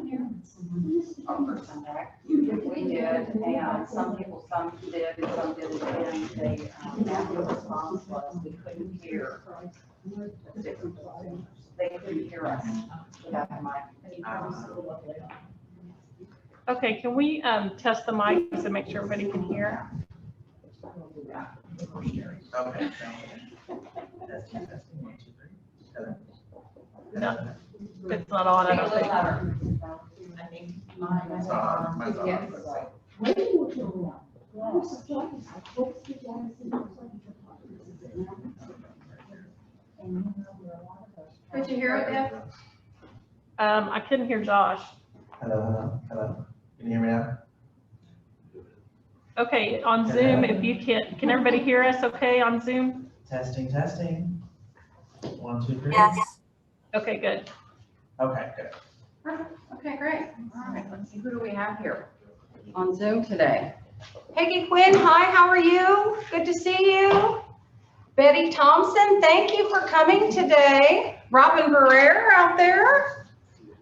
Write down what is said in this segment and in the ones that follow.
here? Our first contact. We did, and some did, and some didn't, and they, after the response was, we couldn't hear. They couldn't hear us without the mic. Okay, can we test the mics and make sure everybody can hear? Okay. No, it's not on, I Speak a don't little think. louder. I think mine's on. Mine's on. Yes. Could you hear it, Deb? I couldn't hear Josh. Hello. Can you hear me now? Okay, on Zoom, if you can everybody hear us okay on Zoom? Testing. 1, 2, 3. Yes. Okay, good. Okay, good. Perfect. Okay, great. All right, let's see, who do we have here on Zoom today? Peggy Quinn, hi, how are you? Good to see you. Betty Thompson, thank you for coming today. Robin Barrera out there.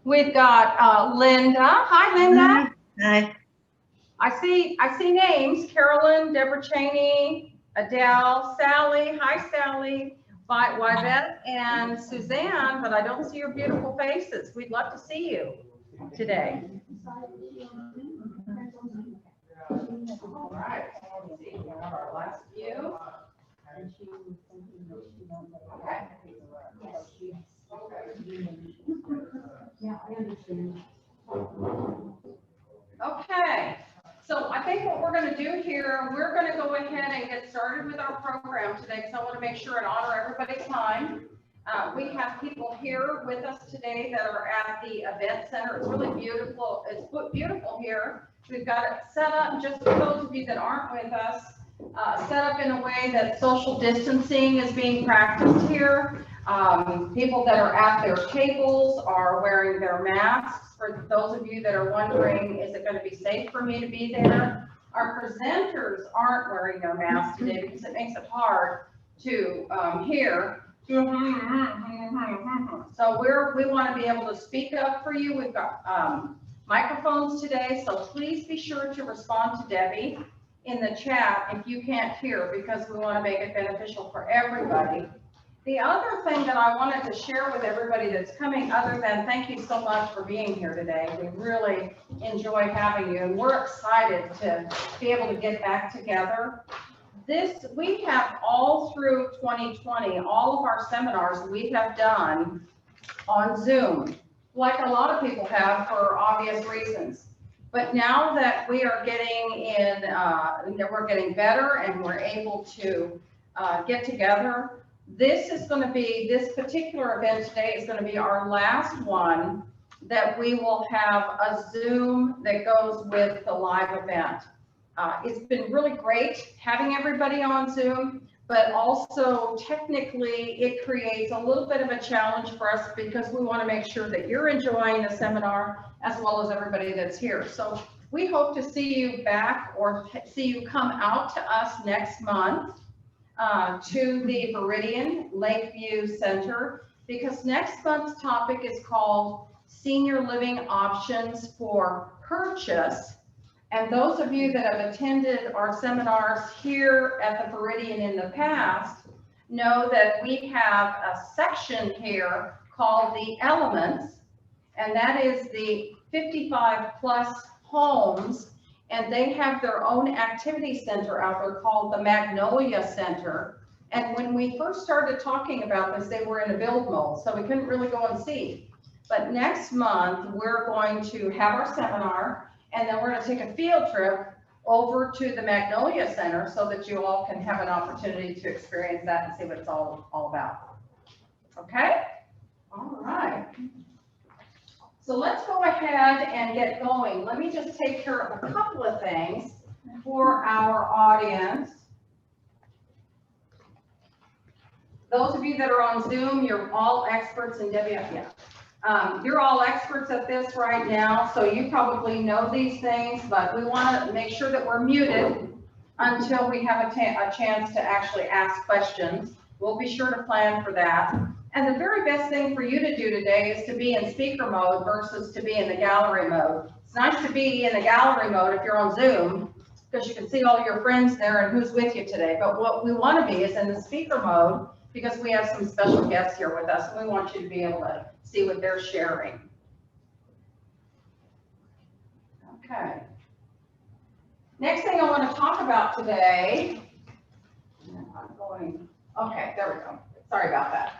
We've got Linda. Hi, Linda. Hi. I see names. Carolyn, Deborah Cheney, Adele, Sally. Hi, Sally. Yvette and Suzanne, but I don't see your beautiful faces. We'd love to see you today. All right. Let's see. We have our last few. Okay. Yeah, I understand. Okay, so I think what we're going to do here, we're going to go ahead and get started with our program today because I want to make sure and honor everybody's time. We have people here with us today that are at the event center. It's really beautiful. It's beautiful here. We've got it set up, just for those of you that aren't with us, set up in a way that social distancing is being practiced here. People that are at their tables are wearing their masks. For those of you that are wondering, is it going to be safe for me to be there? Our presenters aren't wearing their masks today because it makes it hard to hear. So we want to be able to speak up for you. We've got microphones today, so please be sure to respond to Debbie in the chat if you can't hear, because we want to make it beneficial for everybody. The other thing that I wanted to share with everybody that's coming, other than thank you so much for being here today. We really enjoy having you, and we're excited to be able to get back together. We have all through 2020, all of our seminars we have done on Zoom, like a lot of people have for obvious reasons. But now that we are getting we're getting better and we're able to get together, this particular event today is going to be our last one that we will have a Zoom that goes with the live event. It's been really great having everybody on Zoom, but also technically it creates a little bit of a challenge for us because we want to make sure that you're enjoying the seminar as well as everybody that's here. So we hope to see you back or see you come out to us next month to the Viridian Lakeview Center, because next month's topic is called Senior Living Options for Purchase. And those of you that have attended our seminars here at the Viridian in the past know that we have a section here called the Elements, and that is the 55 plus homes, and they have their own activity center out there called the Magnolia Center. And when we first started talking about this, they were in a build mode, so we couldn't really go and see. But next month, we're going to have our seminar, and then we're going to take a field trip over to the Magnolia Center so that you all can have an opportunity to experience that and see what it's all about. Okay? All right. So let's go ahead and get going. Let me just take care of a couple of things for our audience. Those of you that are on Zoom, you're all experts in you're all experts at this right now, so you probably know these things, but we want to make sure that we're muted until we have a chance to actually ask questions. We'll be sure to plan for that. And the very best thing for you to do today is to be in speaker mode versus to be in the gallery mode. It's nice to be in the gallery mode if you're on Zoom, because you can see all your friends there and who's with you today. But what we want to be is in the speaker mode, because we have some special guests here with us, and we want you to be able to see what they're sharing. Okay. Next thing I want to talk about today, okay, there we go. Sorry about that.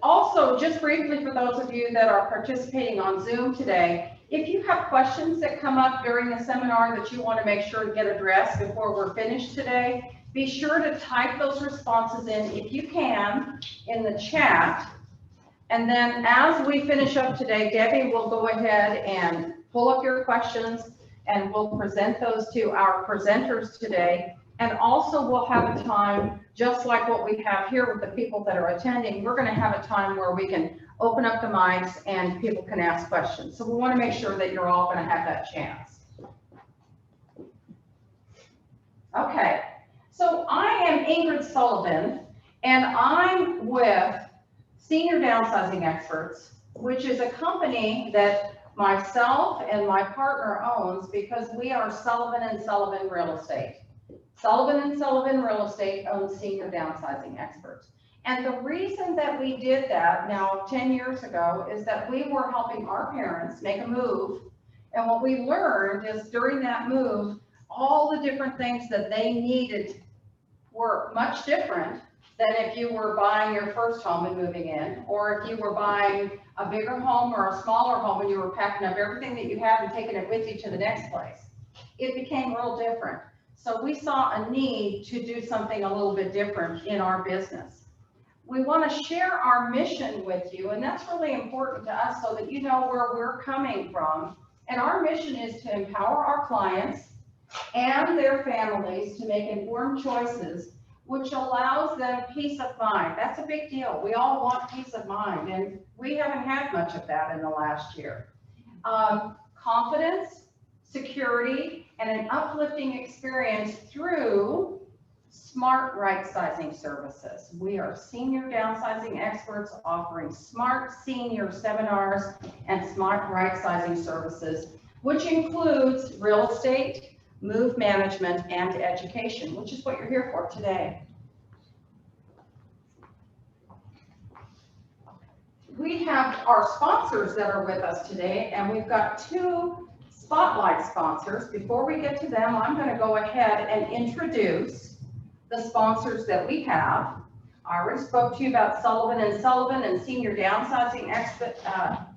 Also, just briefly for those of you that are participating on Zoom today, if you have questions that come up during the seminar that you want to make sure to get addressed before we're finished today, be sure to type those responses in, if you can, in the chat. And then as we finish up today, Debbie will go ahead and pull up your questions and we'll present those to our presenters today. And also we'll have a time, just like what we have here with the people that are attending, we're going to have a time where we can open up the mics and people can ask questions. So we want to make sure that you're all going to have that chance. Okay, so I am Ingrid Sullivan, and I'm with Senior Downsizing Experts, which is a company that myself and my partner owns because we are Sullivan & Sullivan Real Estate. Sullivan & Sullivan Real Estate owns Senior Downsizing Experts. And the reason that we did that now 10 years ago is that we were helping our parents make a move. And what we learned is during that move, all the different things that they needed were much different than if you were buying your first home and moving in, or if you were buying a bigger home or a smaller home and you were packing up everything that you had and taking it with you to the next place. It became real different. So we saw a need to do something a little bit different in our business. We want to share our mission with you, and that's really important to us so that you know where we're coming from. And our mission is to empower our clients and their families to make informed choices, which allows them peace of mind. That's a big deal. We all want peace of mind, and we haven't had much of that in the last year. Confidence, security, and an uplifting experience through smart right-sizing services. We are Senior Downsizing Experts offering smart senior seminars and smart right-sizing services, which includes real estate, move management, and education, which is what you're here for today. We have our sponsors that are with us today, and we've got two spotlight sponsors. Before we get to them, I'm going to go ahead and introduce the sponsors that we have. I already spoke to you about Sullivan & Sullivan and Senior Downsizing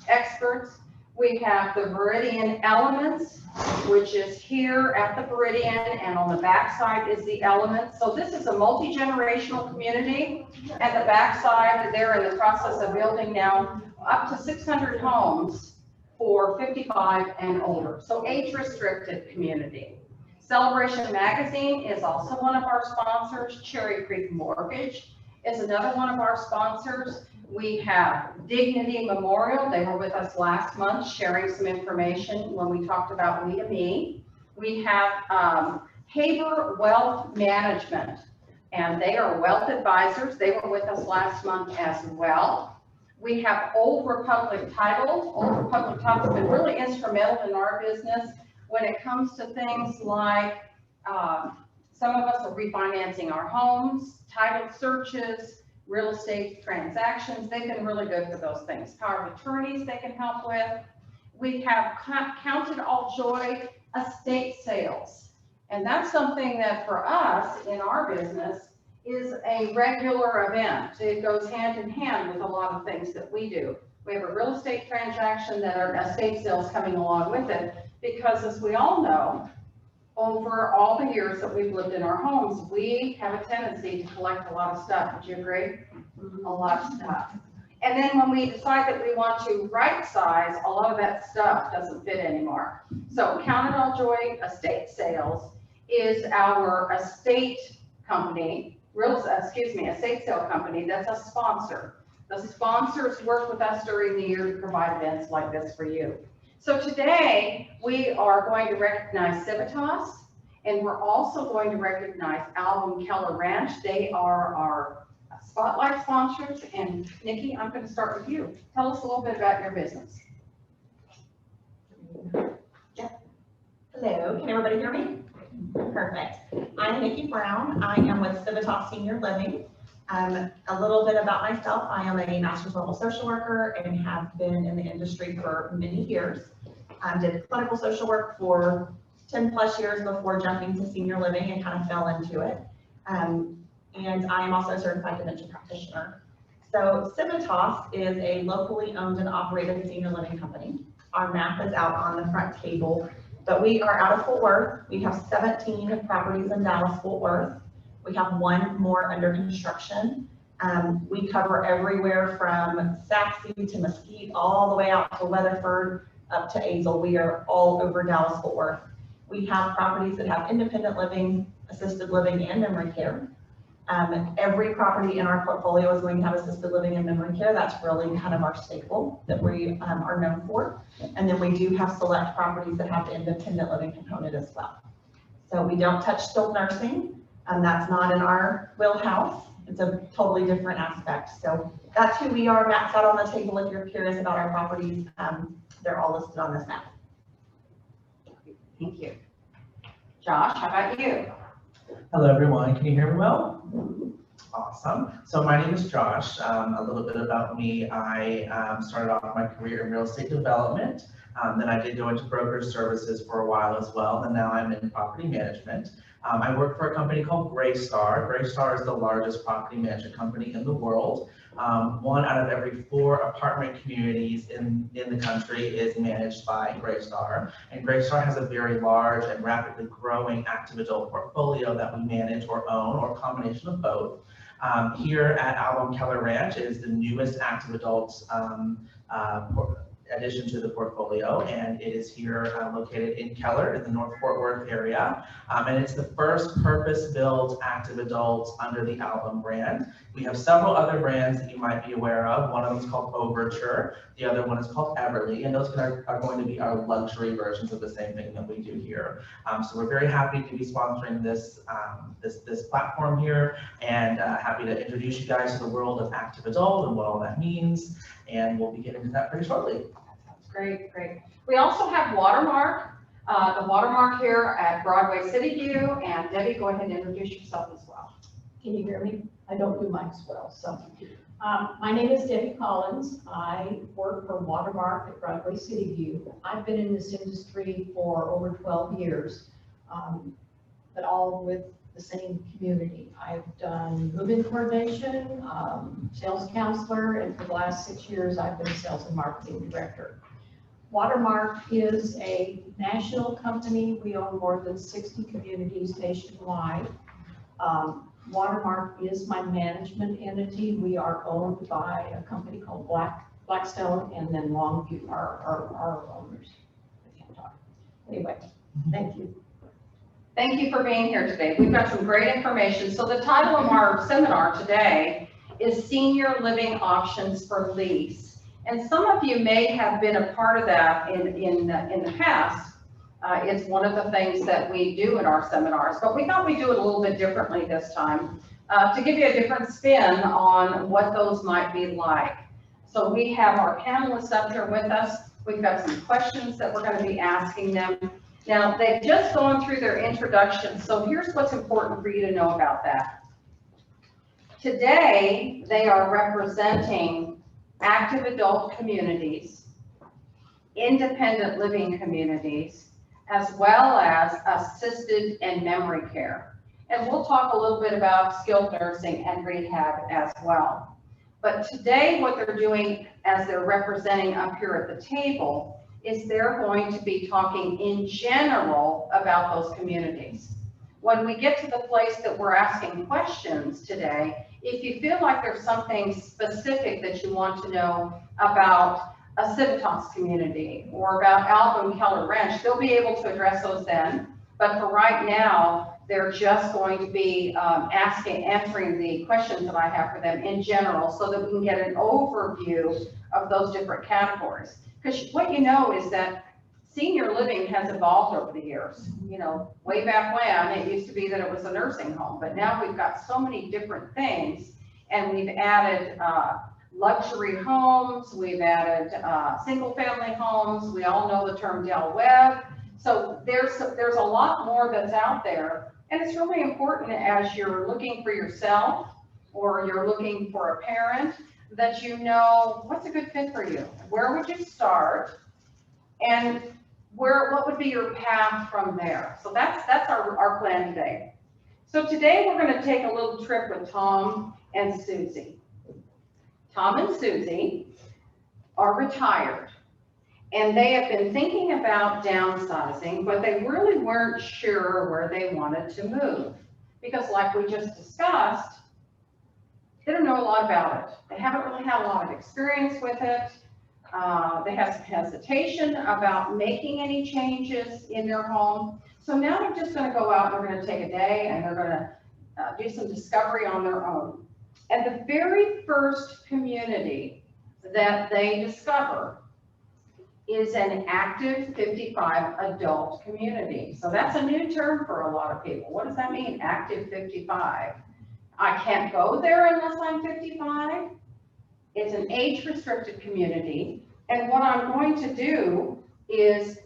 Experts. We have the Meridian Elements, which is here at the Meridian, and on the back side is the Elements. So this is a multi-generational community. At the back side, they're in the process of building now up to 600 homes for 55 and older. So age-restricted community. Celebration Magazine is also one of our sponsors. Cherry Creek Mortgage is another one of our sponsors. We have Dignity Memorial. They were with us last month sharing some information when we talked about We to Me. We have Haber Wealth Management, and they are wealth advisors. They were with us last month as well. We have Old Republic Title. Old Republic Title has been really instrumental in our business when it comes to things like some of us are refinancing our homes, title searches, real estate transactions. They've been really good for those things. Power of attorneys they can help with. We have Counted All Joy estate sales. And that's something that for us in our business is a regular event. It goes hand in hand with a lot of things that we do. We have a real estate transaction that are estate sales coming along with it, because as we all know, over all the years that we've lived in our homes, we have a tendency to collect a lot of stuff. Would you agree? A lot of stuff. And then when we decide that we want to right size, a lot of that stuff doesn't fit anymore. So Counted All Joy Estate Sales is our estate company, estate sale company that's a sponsor. The sponsors work with us during the year to provide events like this for you. So today we are going to recognize Civitas, and we're also going to recognize Alvin Keller Ranch. They are our spotlight sponsors, and Nikki, I'm going to start with you. Tell us a little bit about your business. Hello, can everybody hear me? Perfect. I'm Nikki Brown. I am with Civitas Senior Living. A little bit about myself. I am a master's level social worker and have been in the industry for many years. Did clinical social work for 10 plus years before jumping to senior living and kind of fell into it. And I am also a certified dementia practitioner. So Civitas is a locally owned and operated senior living company. Our map is out on the front table. But we are out of Fort Worth. We have 17 properties in Dallas, Fort Worth. We have one more under construction. We cover everywhere from Saxe to Mesquite, all the way out to Weatherford, up to Azle. We are all over Dallas, Fort Worth. We have properties that have independent living, assisted living, and memory care. Every property in our portfolio is going to have assisted living and memory care. That's really kind of our staple that we are known for. And then we do have select properties that have the independent living component as well. So we don't touch skilled nursing, and that's not in our wheelhouse. It's a totally different aspect. So that's who we are. Maps out on the table if you're curious about our properties. They're all listed on this map. Thank you. Josh, how about you? Hello, everyone. Can you hear me well? Awesome. So my name is Josh. A little bit about me. I started off my career in real estate development. Then I did go into brokerage services for a while as well. And now I'm in property management. I work for a company called Greystar. Greystar is the largest property management company in the world. 1 out of every 4 apartment communities in the country is managed by Greystar. And Greystar has a very large and rapidly growing active adult portfolio that we manage or own, or a combination of both. Here at Album Keller Ranch is the newest active adult addition to the portfolio, and it is here located in Keller in the North Fort Worth area. And it's the first purpose-built active adult under the Album brand. We have several other brands that you might be aware of. One of them is called Overture. The other one is called Everly, and those are going to be our luxury versions of the same thing that we do here. So we're very happy to be sponsoring this this platform here, and happy to introduce you guys to the world of active adult and what all that means. And we'll be getting to that pretty shortly. Great, great. We also have Watermark, the Watermark here at Broadway City View. And Debbie, go ahead and introduce yourself as well. Can you hear me? I don't do mics well, so. My name is Debbie Collins. I work for Watermark at Broadway City View. I've been in this industry for over 12 years, but all with the same community. I've done move-in coordination, sales counselor, and for the last 6 years, I've been sales and marketing director. Watermark is a national company. We own more than 60 communities nationwide. Watermark is my management entity. We are owned by a company called Blackstone, and then Longview are our owners. I can't talk. Anyway, thank you. Thank you for being here today. We've got some great information. So the title of our seminar today is Senior Living Options for Lease. And some of you may have been a part of that in the past. It's one of the things that we do in our seminars, but we thought we'd do it a little bit differently this time to give you a different spin on what those might be like. So we have our panelists up here with us. We've got some questions that we're going to be asking them. Now, they've just gone through their introduction, so here's what's important for you to know about that. Today, they are representing active adult communities, independent living communities, as well as assisted and memory care. And we'll talk a little bit about skilled nursing and rehab as well. But today, what they're doing as they're representing up here at the table is they're going to be talking in general about those communities. When we get to the place that we're asking questions today, if you feel like there's something specific that you want to know about a Civitas community or about Album Keller Ranch, they'll be able to address those then. But for right now, they're just going to be answering the questions that I have for them in general so that we can get an overview of those different categories. Because what you know is that senior living has evolved over the years. You know, way back when, it used to be that it was a nursing home, but now we've got so many different things. And we've added luxury homes, we've added single-family homes. We all know the term Del Webb. So there's a lot more that's out there. And it's really important as you're looking for yourself or you're looking for a parent that you know what's a good fit for you. Where would you start? And what would be your path from there? So that's our plan today. So today we're going to take a little trip with Tom and Susie. Tom and Susie are retired, and they have been thinking about downsizing, but they really weren't sure where they wanted to move. Because like we just discussed, they don't know a lot about it. They haven't really had a lot of experience with it. They have some hesitation about making any changes in their home. So now they're just going to go out and they're going to take a day and they're going to do some discovery on their own. And the very first community that they discover is an active 55 adult community. So that's a new term for a lot of people. What does that mean, active 55? I can't go there unless I'm 55. It's an age-restricted community. And what I'm going to do is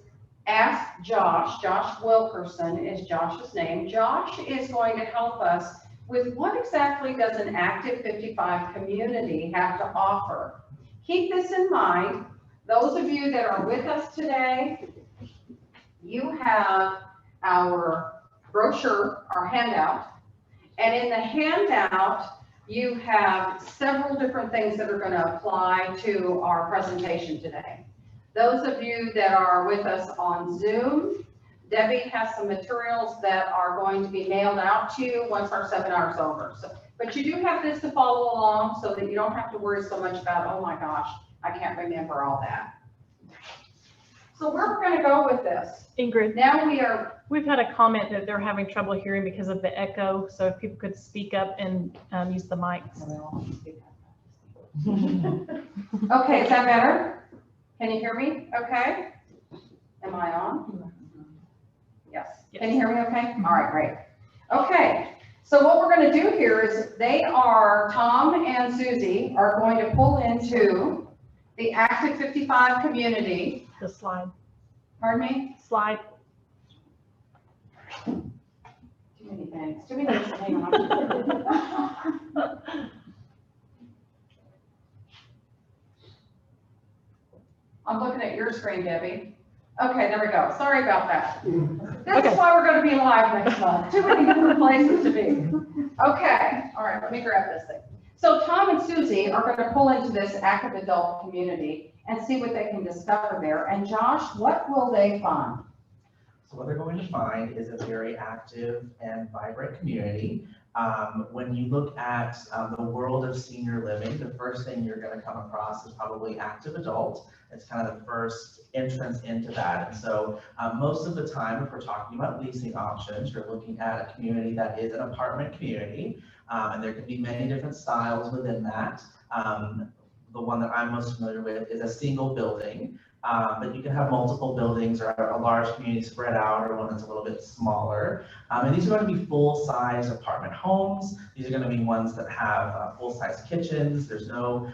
ask Josh Wilkerson is Josh's name. Josh is going to help us with what exactly does an active 55 community have to offer. Keep this in mind. Those of you that are with us today, you have our brochure, our handout. And in the handout, you have several different things that are going to apply to our presentation today. Those of you that are with us on Zoom, Debbie has some materials that are going to be mailed out to you once our seminar is over. But you do have this to follow along so that you don't have to worry so much about, oh my gosh, I can't remember all that. So where we're going to go with this. Ingrid, Now we've had a comment that they're having trouble hearing because of the echo. So if people could speak up and use the mics. Okay, is that better? Can you hear me? Okay. Am I on? Yes. Can you hear me okay? All right, great. Okay, so what we're going to do here is Tom and Susie are going to pull into the Active 55 community. The slide. Pardon me? Slide. Too many things. Too many things to hang on. I'm looking at your screen, Debbie. Okay, there we go. Sorry about that. This is why we're going to be live next month. Too many different places to be. Okay, all right, let me grab this thing. So Tom and Susie are going to pull into this active adult community and see what they can discover there. And Josh, what will they find? So what they're going to find is a very active and vibrant community. When you look at the world of senior living, the first thing you're going to come across is probably active adult. It's kind of the first entrance into that. And so most of the time, if we're talking about leasing options, you're looking at a community that is an apartment community. And there can be many different styles within that. The one that I'm most familiar with is a single building. But you can have multiple buildings or a large community spread out or one that's a little bit smaller. And these are going to be full-size apartment homes. These are going to be ones that have full-size kitchens. There's no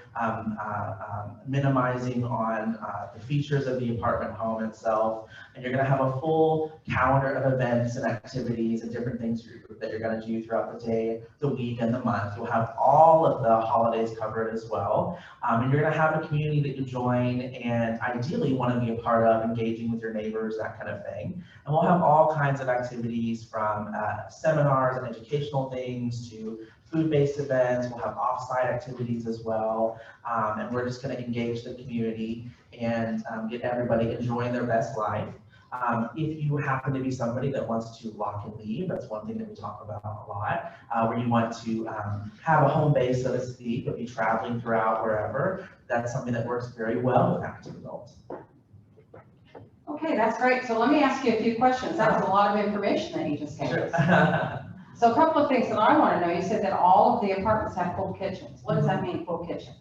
minimizing on the features of the apartment home itself. And you're going to have a full calendar of events and activities and different things that you're going to do throughout the day, the week, and the month. You'll have all of the holidays covered as well. And you're going to have a community that you join and ideally want to be a part of, engaging with your neighbors, that kind of thing. And we'll have all kinds of activities from seminars and educational things to food-based events. We'll have off-site activities as well. And we're just going to engage the community and get everybody enjoying their best life. If you happen to be somebody that wants to lock and leave, that's one thing that we talk about a lot, where you want to have a home base, so to speak, but be traveling throughout wherever. That's something that works very well with active adults. Okay, that's great. So let me ask you a few questions. That was a lot of information that you just gave us. So a couple of things that I want to know. You said that all of the apartments have full kitchens. What does that mean, full kitchen?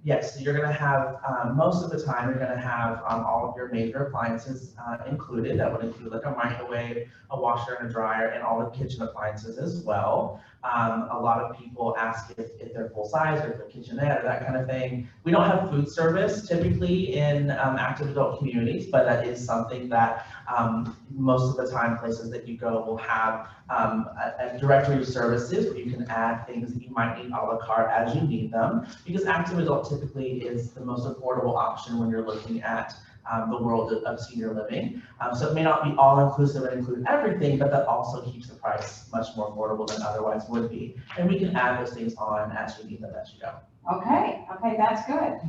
Yes, so you're going to have, most of the time, you're going to have all of your major appliances included. That would include like a microwave, a washer and a dryer, and all the kitchen appliances as well. A lot of people ask if they're full size or if they're kitchenette or that kind of thing. We don't have food service typically in active adult communities, but that is something that most of the time places that you go will have a directory of services where you can add things that you might need a la carte as you need them, because active adult typically is the most affordable option when you're looking at the world of senior living. So it may not be all inclusive and include everything, but that also keeps the price much more affordable than otherwise would be. And we can add those things on as you need them as you go. Okay, that's good.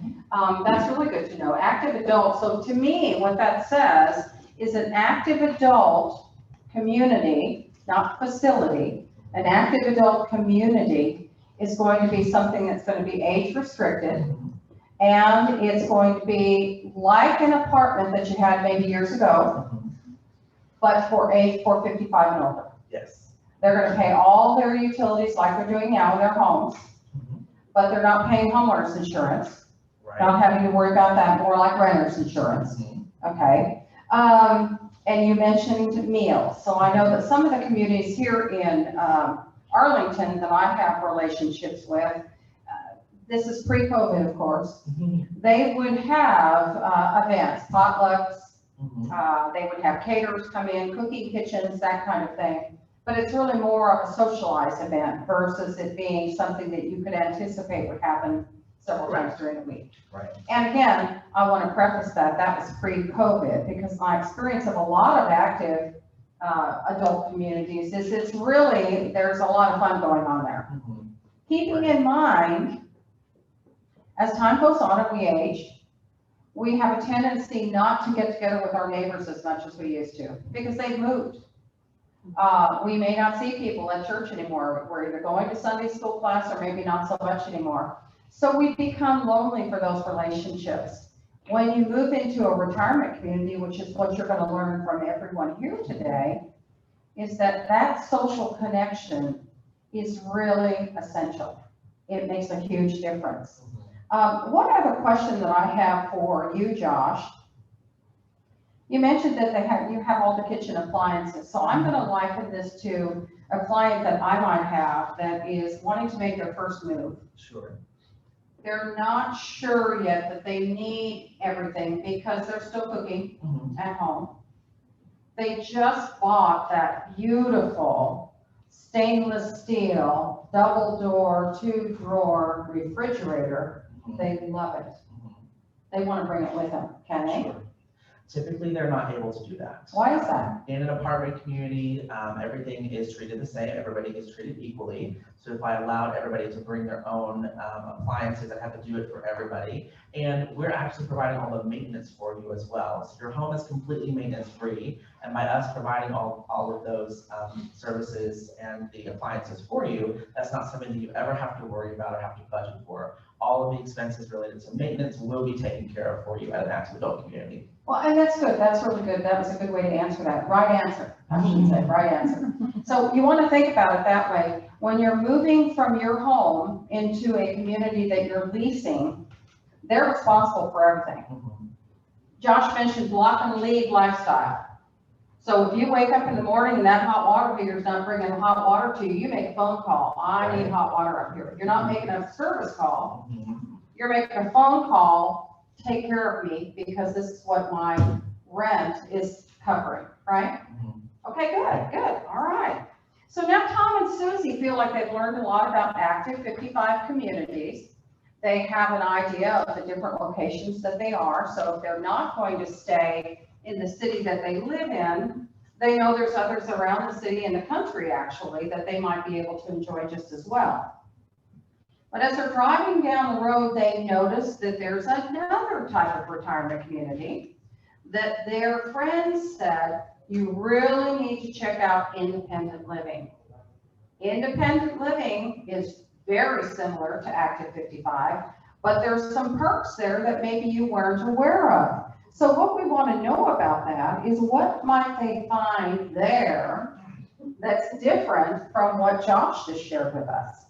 That's really good to know. Active adult, so to me, what that says is an active adult community, not facility, an active adult community is going to be something that's going to be age restricted, and it's going to be like an apartment that you had maybe years ago, but for age 55 and older. Yes. They're going to pay all their utilities like they're doing now in their homes, but they're not paying homeowners insurance, Right. not having to worry about that, more like renter's insurance. Okay. And you mentioned meals. So I know that some of the communities here in Arlington that I have relationships with, this is pre-COVID, of course, they would have events, potlucks, they would have caterers come in, cooking kitchens, that kind of thing. But it's really more of a socialized event versus it being something that you could anticipate would happen several times during the week. Right. And again, I want to preface that was pre-COVID, because my experience of a lot of active adult communities is it's really, there's a lot of fun going on there. Keeping in mind, as time goes on and we age, we have a tendency not to get together with our neighbors as much as we used to, because they've moved. We may not see people at church anymore. We're either going to Sunday school class or maybe not so much anymore. So we become lonely for those relationships. When you move into a retirement community, which is what you're going to learn from everyone here today, is that social connection is really essential. It makes a huge difference. One other question that I have for you, Josh. You mentioned that you have all the kitchen appliances. So I'm going to liken this to a client that I might have that is wanting to make their first move. Sure. They're not sure yet that they need everything because they're still cooking at home. They just bought that beautiful stainless steel, double door, 2-drawer refrigerator. They love it. They want to bring it with them, can they? Sure. Typically, they're not able to do that. Why is that? In an apartment community, everything is treated the same. Everybody is treated equally. So if I allowed everybody to bring their own appliances, I'd have to do it for everybody. And we're actually providing all the maintenance for you as well. So your home is completely maintenance free. And by us providing all of those services and the appliances for you, that's not something that you ever have to worry about or have to budget for. All of the expenses related to maintenance will be taken care of for you at an active adult community. Well, and that's good. That's really good. That was a good way to answer that. Right answer. I should say right answer. So you want to think about it that way. When you're moving from your home into a community that you're leasing, they're responsible for everything. Josh mentioned block and leave lifestyle. So if you wake up in the morning and that hot water heater's not bringing hot water to you, you make a phone call. I need hot water up here. You're not making a service call. You're making a phone call, take care of me because this is what my rent is covering, right? Okay, good, all right. So now Tom and Susie feel like they've learned a lot about active 55 communities. They have an idea of the different locations that they are. So if they're not going to stay in the city that they live in, they know there's others around the city and the country actually that they might be able to enjoy just as well. But as they're driving down the road, they notice that there's another type of retirement community that their friends said, you really need to check out independent living. Independent living is very similar to active 55, but there's some perks there that maybe you weren't aware of. So what we want to know about that is what might they find there that's different from what Josh just shared with us?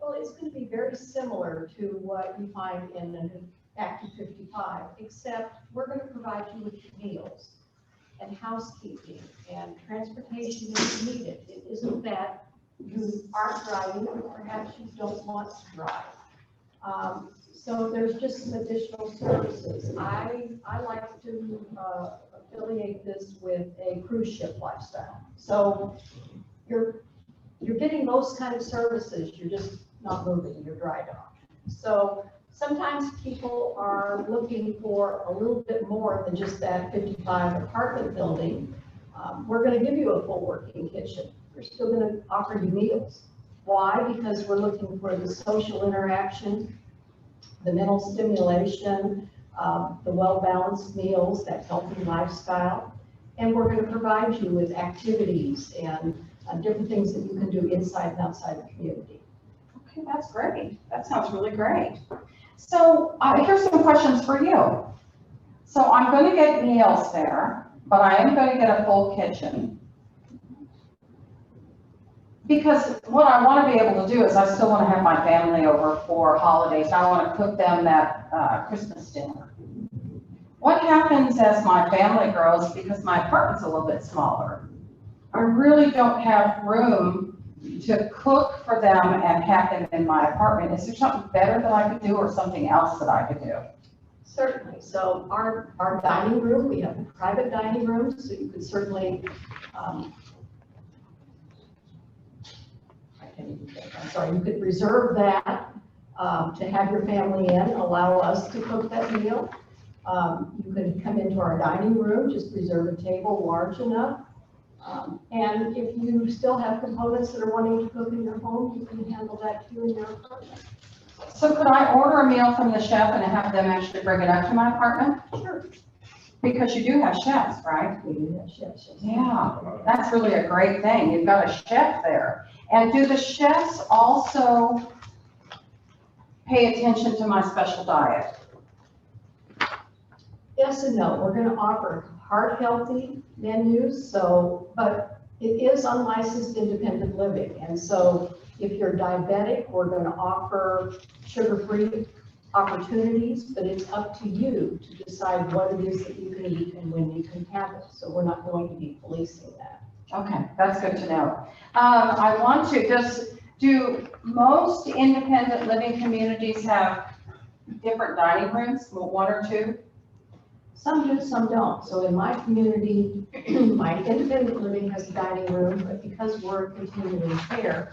Well, it's going to be very similar to what you find in an active 55, except we're going to provide you with meals and housekeeping and transportation if needed. It isn't that you aren't driving, or perhaps you don't want to drive. So there's just some additional services. I like to affiliate this with a cruise ship lifestyle. So you're getting those kind of services, you're just not moving, you're dry docked. So sometimes people are looking for a little bit more than just that 55 apartment building. We're going to give you a full working kitchen. We're still going to offer you meals. Why? Because we're looking for the social interaction, the mental stimulation, the well-balanced meals, that healthy lifestyle. And we're going to provide you with activities and different things that you can do inside and outside the community. Okay, that's great. That sounds really great. So here's some questions for you. So I'm going to get meals there, but I am going to get a full kitchen. Because what I want to be able to do is I still want to have my family over for holidays. I want to cook them that Christmas dinner. What happens as my family grows, because my apartment's a little bit smaller, I really don't have room to cook for them and have them in my apartment. Is there something better that I could do or something else that I could do? Certainly. So our dining room, we have a private dining room, so you could certainly, you could reserve that to have your family in, allow us to cook that meal. You could come into our dining room, just reserve a table large enough. And if you still have components that are wanting to cook in your home, you can handle that too in your apartment. So could I order a meal from the chef and have them actually bring it up to my apartment? Sure. Because you do have chefs, right? We do have chefs. Yes. Yeah, that's really a great thing. You've got a chef there. And do the chefs also pay attention to my special diet? Yes and no. We're going to offer heart healthy menus, but it is unlicensed independent living. And so if you're diabetic, we're going to offer sugar-free opportunities, but it's up to you to decide what it is that you can eat and when you can have it. So we're not going to be policing that. Okay, that's good to know. I want to do most independent living communities have different dining rooms, one or two? Some do, some don't. So in my community, my independent living has a dining room, but because we're continuing care,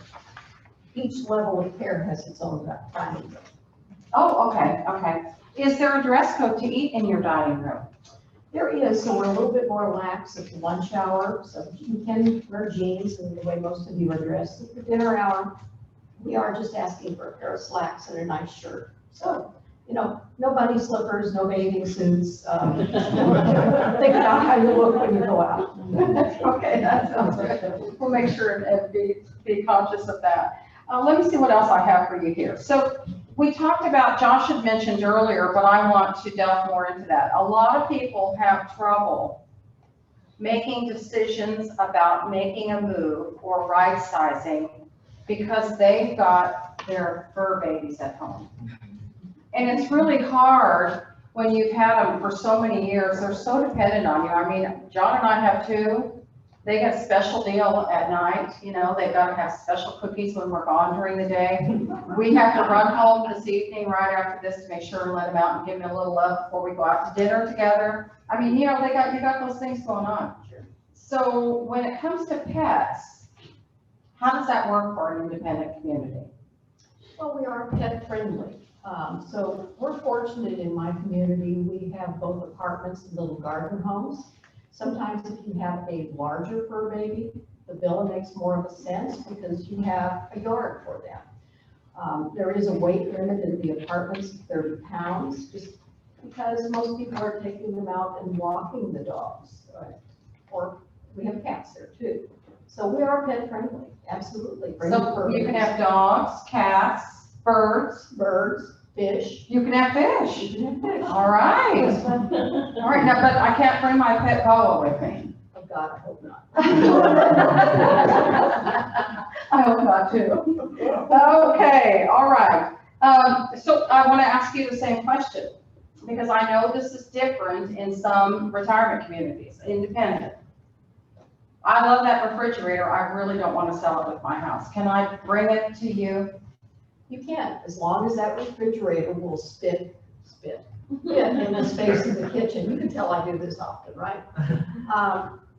each level of care has its own dining room. Oh, okay, okay. Is there a dress code to eat in your dining room? There is, so we're a little bit more lax at the lunch hour, so you can wear jeans and the way most of you are dressed. At the dinner hour, we are just asking for a pair of slacks and a nice shirt. So, no bunny slippers, no bathing suits. Think about how you look when you go out. Okay, that sounds good. We'll make sure and be conscious of that. Let me see what else I have for you here. So we talked about, Josh had mentioned earlier, but I want to delve more into that. A lot of people have trouble making decisions about making a move or right sizing because they've got their fur babies at home. And it's really hard when you've had them for so many years. They're so dependent on you. I mean, John and I have two. They get a special deal at night. They've got to have special cookies when we're gone during the day. We have to run home this evening right after this to make sure and let them out and give them a little love before we go out to dinner together. I mean, you got those things going on. Sure. So when it comes to pets, how does that work for an independent community? Well, we are pet friendly. So we're fortunate in my community. We have both apartments and little garden homes. Sometimes if you have a larger fur baby, the villa makes more of a sense because you have a yard for them. There is a weight limit in the apartments of 30 pounds, just because most people are taking them out and walking the dogs. Or we have cats there too. So we are pet friendly, absolutely. So you can have dogs, cats, birds, fish. You can have fish. You can have fish. All right. All right. Now, but I can't bring my pet boa with me. Oh God, I hope not. I hope not too. Okay. All right. So I want to ask you the same question because I know this is different in some retirement communities, independent. I love that refrigerator. I really don't want to sell it with my house. Can I bring it to you? You can, as long as that refrigerator will spit in the space of the kitchen. You can tell I do this often, right?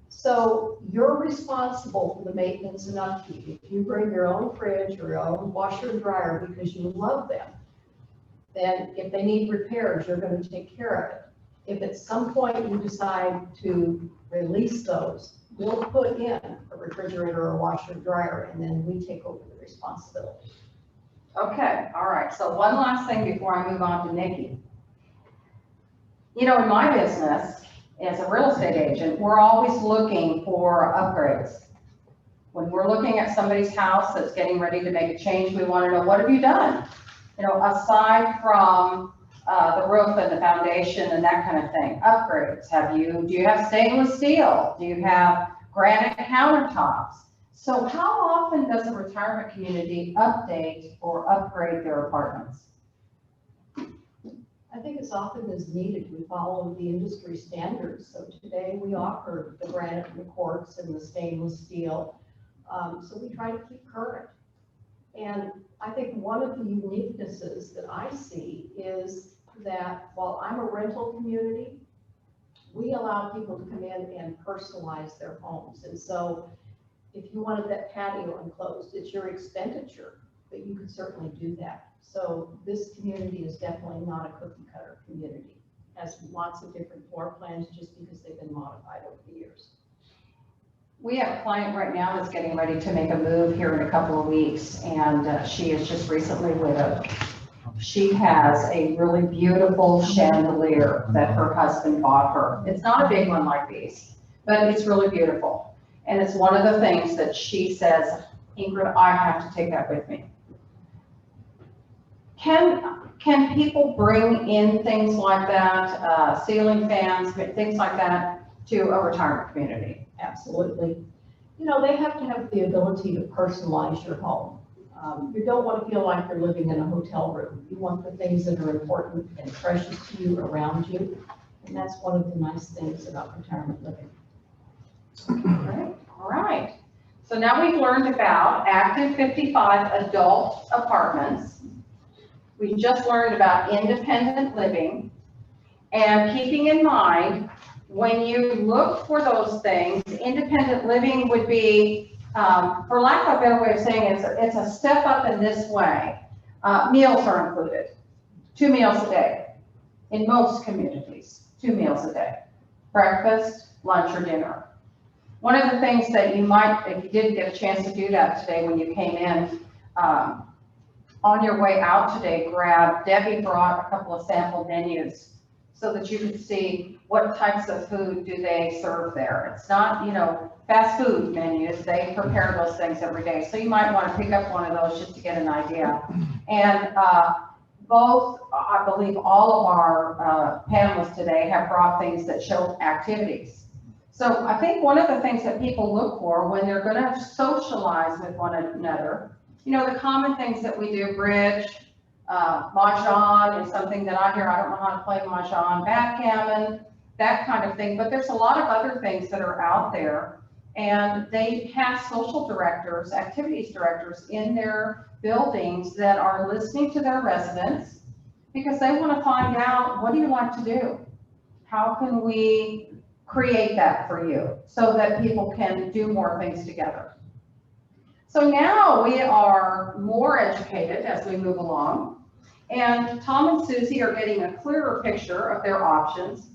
So you're responsible for the maintenance and upkeep. If you bring your own fridge or your own washer and dryer because you love them, then if they need repairs, you're going to take care of it. If at some point you decide to release those, we'll put in a refrigerator or washer and dryer, and then we take over the responsibility. Okay, all right. So one last thing before I move on to Nikki. You know, in my business, as a real estate agent, we're always looking for upgrades. When we're looking at somebody's house that's getting ready to make a change, we want to know, what have you done? You know, aside from the roof and the foundation and that kind of thing, upgrades. Do you have stainless steel? Do you have granite countertops? So how often does a retirement community update or upgrade their apartments? I think as often as needed, we follow the industry standards. So today we offer the granite and the quartz and the stainless steel. So we try to keep current. And I think one of the uniquenesses that I see is that while I'm a rental community, we allow people to come in and personalize their homes. And so if you wanted that patio enclosed, it's your expenditure, but you could certainly do that. So this community is definitely not a cookie cutter community. It has lots of different floor plans just because they've been modified over the years. We have a client right now that's getting ready to make a move here in a couple of weeks, and she is just recently widowed. She has a really beautiful chandelier that her husband bought her. It's not a big one like these, but it's really beautiful. And it's one of the things that she says, Ingrid, I have to take that with me. Can people bring in things like that, ceiling fans, things like that, to a retirement community? Absolutely. You know, they have to have the ability to personalize your home. You don't want to feel like you're living in a hotel room. You want the things that are important and precious to you around you. And that's one of the nice things about retirement living. Okay, all right. So now we've learned about active 55 adult apartments. We just learned about independent living, and keeping in mind, when you look for those things, independent living would be, for lack of a better way of saying it, it's a step up in this way. Meals are included, 2 meals a day. In most communities, 2 meals a day, breakfast, lunch, or dinner. One of the things that you might, if you didn't get a chance to do that today when you came in, on your way out today, Debbie brought a couple of sample menus so that you could see what types of food do they serve there. It's not, you know, fast food menus. They prepare those things every day. So you might want to pick up one of those just to get an idea. And both, I believe all of our panelists today have brought things that show activities. So I think one of the things that people look for when they're going to socialize with one another, you know, the common things that we do, bridge, mahjong is something that I hear. I don't know how to play mahjong, backgammon, that kind of thing. But there's a lot of other things that are out there, and they have social directors, activities directors in their buildings that are listening to their residents because they want to find out, what do you like to do? How can we create that for you so that people can do more things together? So now we are more educated as we move along, and Tom and Susie are getting a clearer picture of their options,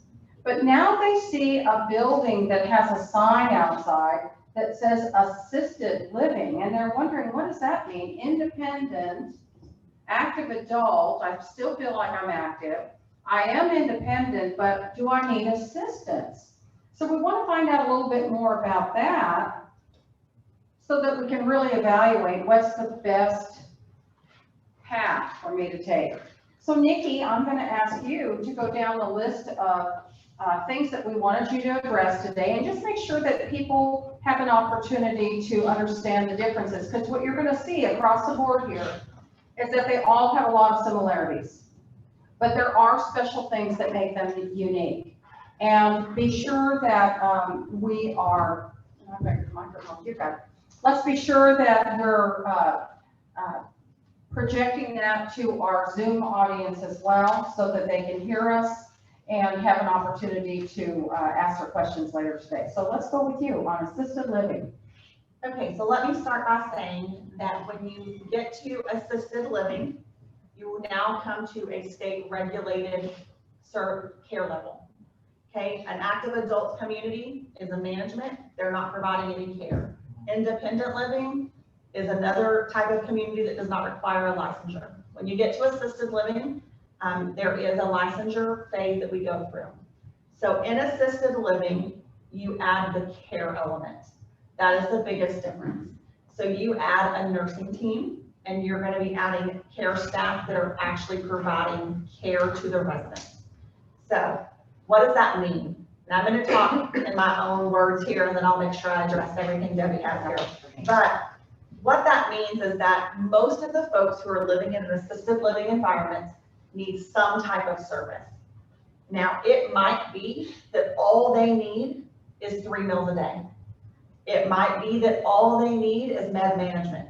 but now they see a building that has a sign outside that says assisted living, and they're wondering, what does that mean? Independent, active adult, I still feel like I'm active. I am independent, but do I need assistance? So we want to find out a little bit more about that so that we can really evaluate what's the best path for me to take. So Nikki, I'm going to ask you to go down the list of things that we wanted you to address today, and just make sure that people have an opportunity to understand the differences, because what you're going to see across the board here is that they all have a lot of similarities, but there are special things that make them unique. And be sure that we are I've got your microphone, you got it. Let's be sure that we're projecting that to our Zoom audience as well, so that they can hear us and have an opportunity to ask their questions later today. So let's go with you on assisted living. Okay, so let me start by saying that when you get to assisted living, you will now come to a state-regulated care level. Okay, an active adult community is a management, they're not providing any care. Independent living is another type of community that does not require a licensure. When you get to assisted living, there is a licensure phase that we go through. So in assisted living, you add the care element. That is the biggest difference. So you add a nursing team, and you're going to be adding care staff that are actually providing care to the residents. So what does that mean? And I'm going to talk in my own words here, and then I'll make sure I address everything Debbie has here. But what that means is that most of the folks who are living in an assisted living environment need some type of service. Now, it might be that all they need is 3 meals a day. It might be that all they need is med management,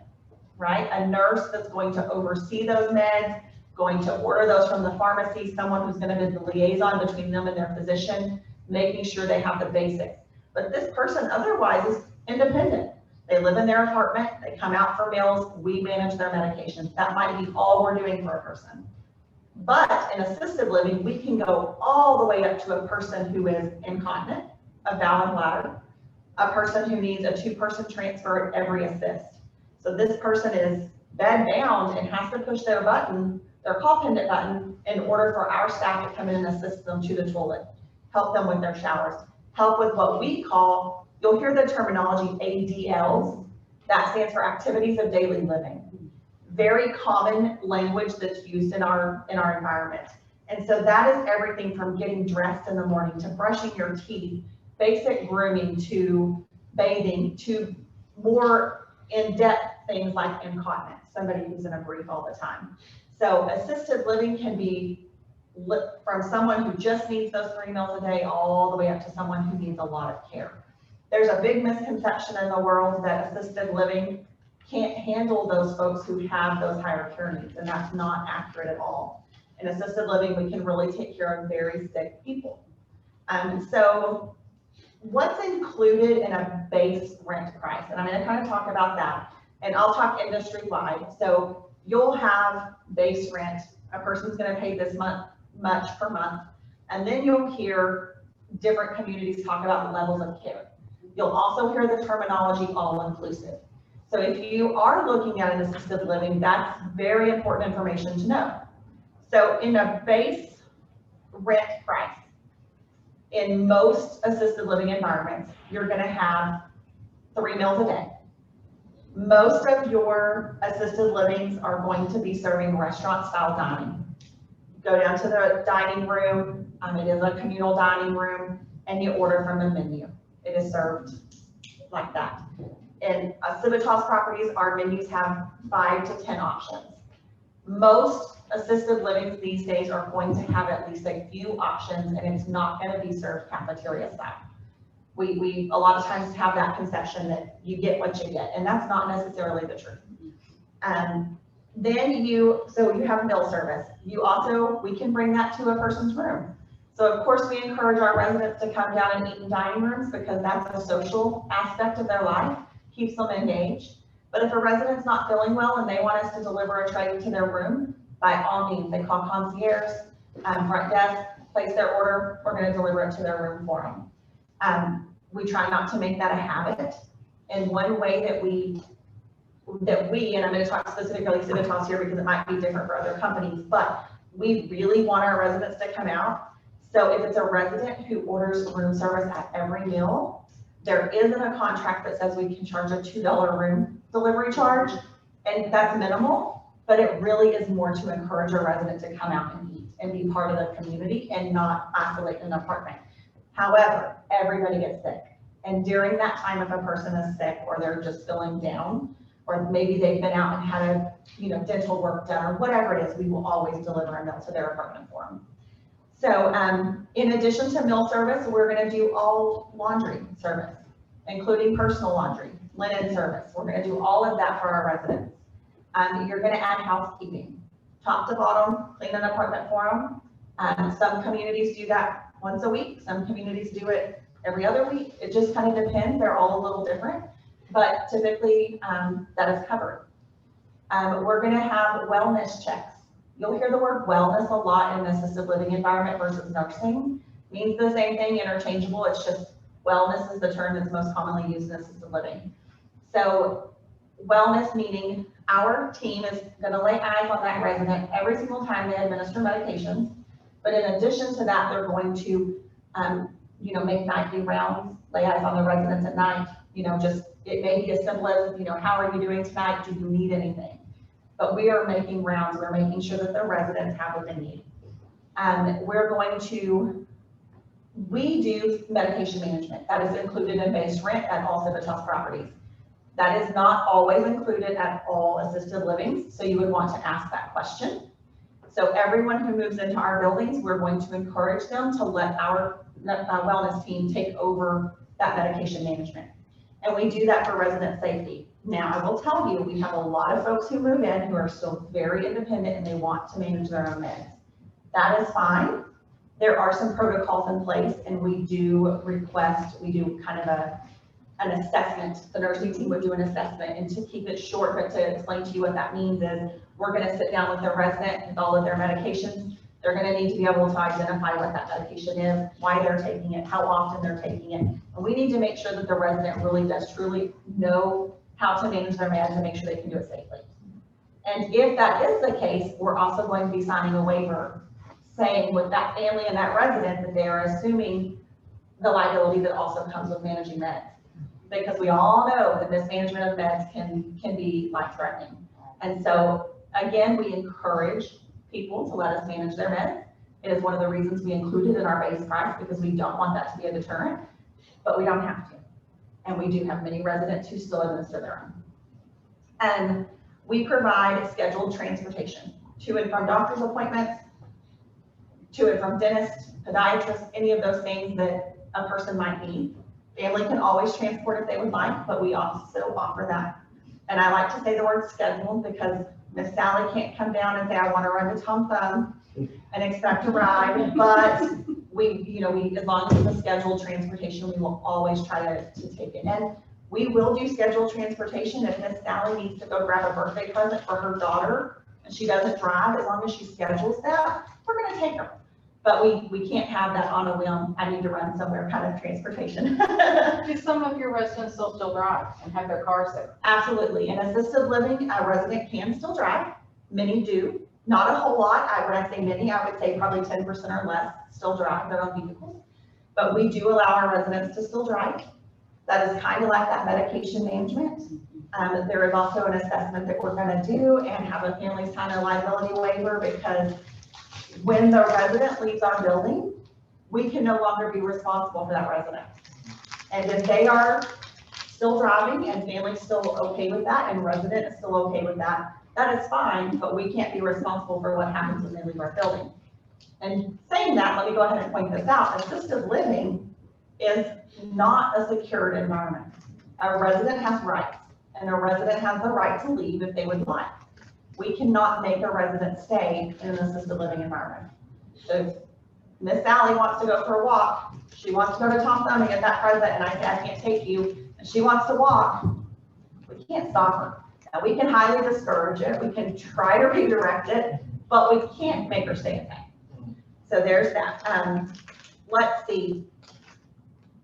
right? A nurse that's going to oversee those meds, going to order those from the pharmacy, someone who's going to be the liaison between them and their physician, making sure they have the basics. But this person otherwise is independent. They live in their apartment, they come out for meals, we manage their medications. That might be all we're doing for a person. But in assisted living, we can go all the way up to a person who is incontinent, a bowel and bladder, a person who needs a 2-person transfer at every assist. So this person is bed bound and has to push their button, their call pendant button, in order for our staff to come in and assist them to the toilet, help them with their showers, help with what we call, you'll hear the terminology ADLs, that stands for activities of daily living. Very common language that's used in our environment. And so that is everything from getting dressed in the morning to brushing your teeth, basic grooming to bathing to more in-depth things like incontinence, somebody who's in a brief all the time. So assisted living can be from someone who just needs those 3 meals a day all the way up to someone who needs a lot of care. There's a big misconception in the world that assisted living can't handle those folks who have those higher care needs, and that's not accurate at all. In assisted living, we can really take care of very sick people. So what's included in a base rent price? And I'm going to kind of talk about that, and I'll talk industry-wide. So you'll have base rent, a person's going to pay this much per month, and then you'll hear different communities talk about levels of care. You'll also hear the terminology all-inclusive. So if you are looking at an assisted living, that's very important information to know. So in a base rent price, in most assisted living environments, you're going to have 3 meals a day. Most of your assisted livings are going to be serving restaurant-style dining. Go down to the dining room. It is a communal dining room, and you order from the menu. It is served like that. In Civitas properties, our menus have 5 to 10 options. Most assisted livings these days are going to have at least a few options, and it's not going to be served cafeteria style. We a lot of times have that conception that you get what you get, and that's not necessarily the truth. Then you have meal service. We can bring that to a person's room. So of course we encourage our residents to come down and eat in dining rooms because that's a social aspect of their life, keeps them engaged. But if a resident's not feeling well and they want us to deliver a tray to their room, by all means, they call concierge, front desk, place their order, we're going to deliver it to their room for them. We try not to make that a habit. And one way that we, and I'm going to talk specifically Civitas here because it might be different for other companies, but we really want our residents to come out. So if it's a resident who orders room service at every meal, there isn't a contract that says we can charge a $2 room delivery charge, and that's minimal, but it really is more to encourage a resident to come out and eat and be part of the community and not isolate in an apartment. However, everybody gets sick. And during that time, if a person is sick or they're just feeling down, or maybe they've been out and had a dental work done or whatever it is, we will always deliver a meal to their apartment for them. So in addition to meal service, we're going to do all laundry service. including personal laundry, linen service. We're gonna do all of that for our residents. You're gonna add housekeeping, top to bottom, clean an apartment for them. Some communities do that once a week. Some communities do it every other week. It just kind of depends. They're all a little different, but typically that is covered. We're gonna have wellness checks. You'll hear the word wellness a lot in the assisted living environment versus nursing. Means the same thing, interchangeable. It's just wellness is the term that's most commonly used in assisted living. So wellness meaning our team is gonna lay eyes on that resident every single time they administer medications. But in addition to that, they're going to, make nightly rounds, lay eyes on the residents at night. It may be as simple as, how are you doing tonight? Do you need anything? But we are making rounds. We're making sure that the residents have what they need. We do medication management. That is included in base rent at all Civitas properties. That is not always included at all assisted livings, so you would want to ask that question. So everyone who moves into our buildings, we're going to encourage them to let our wellness team take over that medication management. And we do that for resident safety. Now, I will tell you, we have a lot of folks who move in who are still very independent and they want to manage their own meds. That is fine. There are some protocols in place, and we do kind of an assessment. The nursing team would do an assessment, and to keep it short, but to explain to you what that means is we're going to sit down with the resident with all of their medications. They're going to need to be able to identify what that medication is, why they're taking it, how often they're taking it. And we need to make sure that the resident really does truly know how to manage their meds and make sure they can do it safely. And if that is the case, we're also going to be signing a waiver saying with that family and that resident that they are assuming the liability that also comes with managing meds. Because we all know that mismanagement of meds can be life-threatening. And so, again, we encourage people to let us manage their meds. It is one of the reasons we include it in our base price, because we don't want that to be a deterrent, but we don't have to. And we do have many residents who still administer their own. And we provide scheduled transportation to and from doctor's appointments, to and from dentists, podiatrists, any of those things that a person might need. Family can always transport if they would like, but we also offer that. And I like to say the word scheduled because Miss Sally can't come down and say, I want to run to Tom Thumb and expect a ride, but we, as long as it's a scheduled transportation, we will always try to take it. And we will do scheduled transportation if Miss Sally needs to go grab a birthday present for her daughter and she doesn't drive. As long as she schedules that, we're going to take her. But we can't have that on a whim, I need to run somewhere kind of transportation. Do some of your residents still drive and have their cars there? Absolutely. In assisted living, a resident can still drive. Many do. Not a whole lot. When I say many, I would say probably 10% or less still drive their own vehicles. But we do allow our residents to still drive. That is kind of like that medication management. There is also an assessment that we're going to do and have a family sign a liability waiver, because when the resident leaves our building, we can no longer be responsible for that resident. And if they are still driving and family's still okay with that and resident is still okay with that, that is fine, but we can't be responsible for what happens when they leave our building. And saying that, let me go ahead and point this out. Assisted living is not a secured environment. A resident has rights, and a resident has the right to leave if they would like. We cannot make a resident stay in an assisted living environment. So if Miss Sally wants to go for a walk, she wants to go to Tom Thumb and get that present, and I say, I can't take you, and she wants to walk, we can't stop her. Now, we can highly discourage it, we can try to redirect it, but we can't make her stay in there. So there's that. Let's see.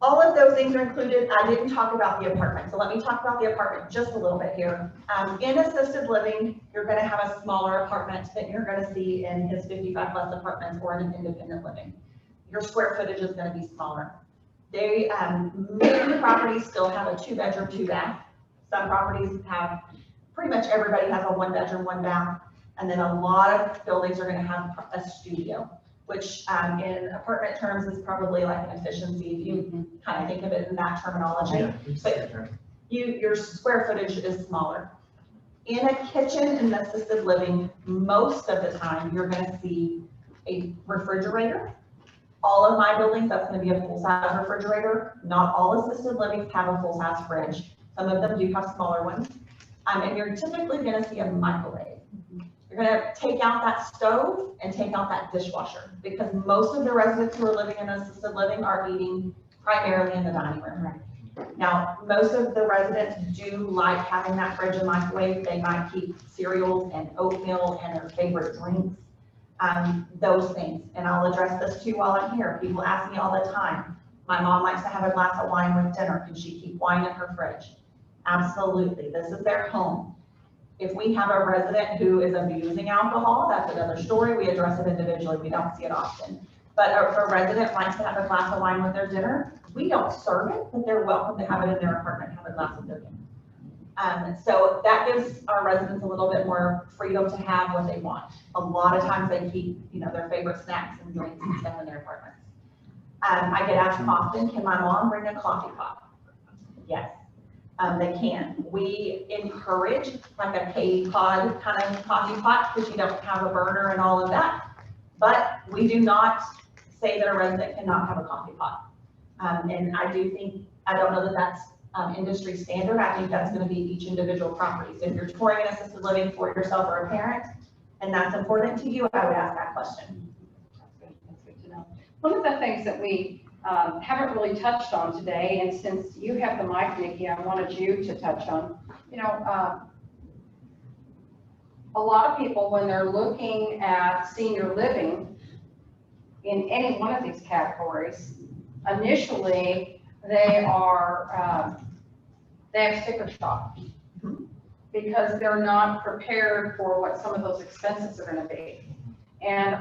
All of those things are included. I didn't talk about the apartment, so let me talk about the apartment just a little bit here. In assisted living, you're going to have a smaller apartment than you're going to see in his 55 plus apartments or in an independent living. Your square footage is going to be smaller. Many properties still have a 2-bedroom, 2-bath. Some properties have, pretty much everybody has a 1-bedroom, 1-bath, and then a lot of buildings are going to have a studio, which in apartment terms is probably like an efficiency if you kind of think of it in that terminology. Yeah, but your square footage is smaller. In a kitchen in assisted living, most of the time you're going to see a refrigerator all of my buildings, that's gonna be a full-size refrigerator. Not all assisted livings have a full-size fridge. Some of them do have smaller ones. And you're typically gonna see a microwave. You're gonna take out that stove and take out that dishwasher, because most of the residents who are living in assisted living are eating primarily in the dining room. Now, most of the residents do like having that fridge and microwave. They might keep cereals and oatmeal and their favorite drinks, those things. And I'll address this too while I'm here. People ask me all the time, my mom likes to have a glass of wine with dinner. Can she keep wine in her fridge? Absolutely. This is their home. If we have a resident who is abusing alcohol, that's another story. We address it individually. We don't see it often. But if a resident likes to have a glass of wine with their dinner, we don't serve it, but they're welcome to have it in their apartment, have a glass of their dinner. So that gives our residents a little bit more freedom to have what they want. A lot of times they keep, their favorite snacks and drinks and stuff in their apartments. I get asked often, can my mom bring a coffee pot? Yes, they can. We encourage like a K-pod kind of coffee pot because you don't have a burner and all of that. But we do not say that a resident cannot have a coffee pot. And I do think, I don't know that that's industry standard. I think that's going to be each individual property. So if you're touring an assisted living for yourself or a parent, and that's important to you, I would ask that question. That's good to know. One of the things that we haven't really touched on today, and since you have the mic, Nikki, I wanted you to touch on, a lot of people, when they're looking at senior living in any one of these categories, initially they have sticker shock because they're not prepared for what some of those expenses are going to be. And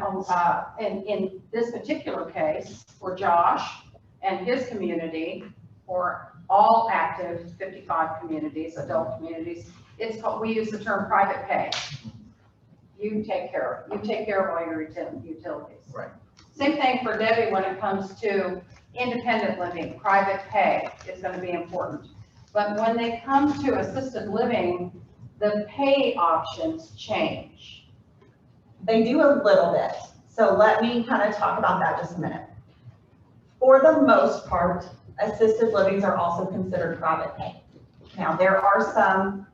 in this particular case, for Josh and his community, or all active 55 communities, adult communities, it's called, we use the term private pay. You take care of all your utilities. Right. Same thing for Debbie when it comes to independent living. Private pay is going to be important. But when they come to assisted living, the pay options change. They do a little bit. So let me kind of talk about that just a minute. For the most part, assisted livings are also considered private pay. Now, there are some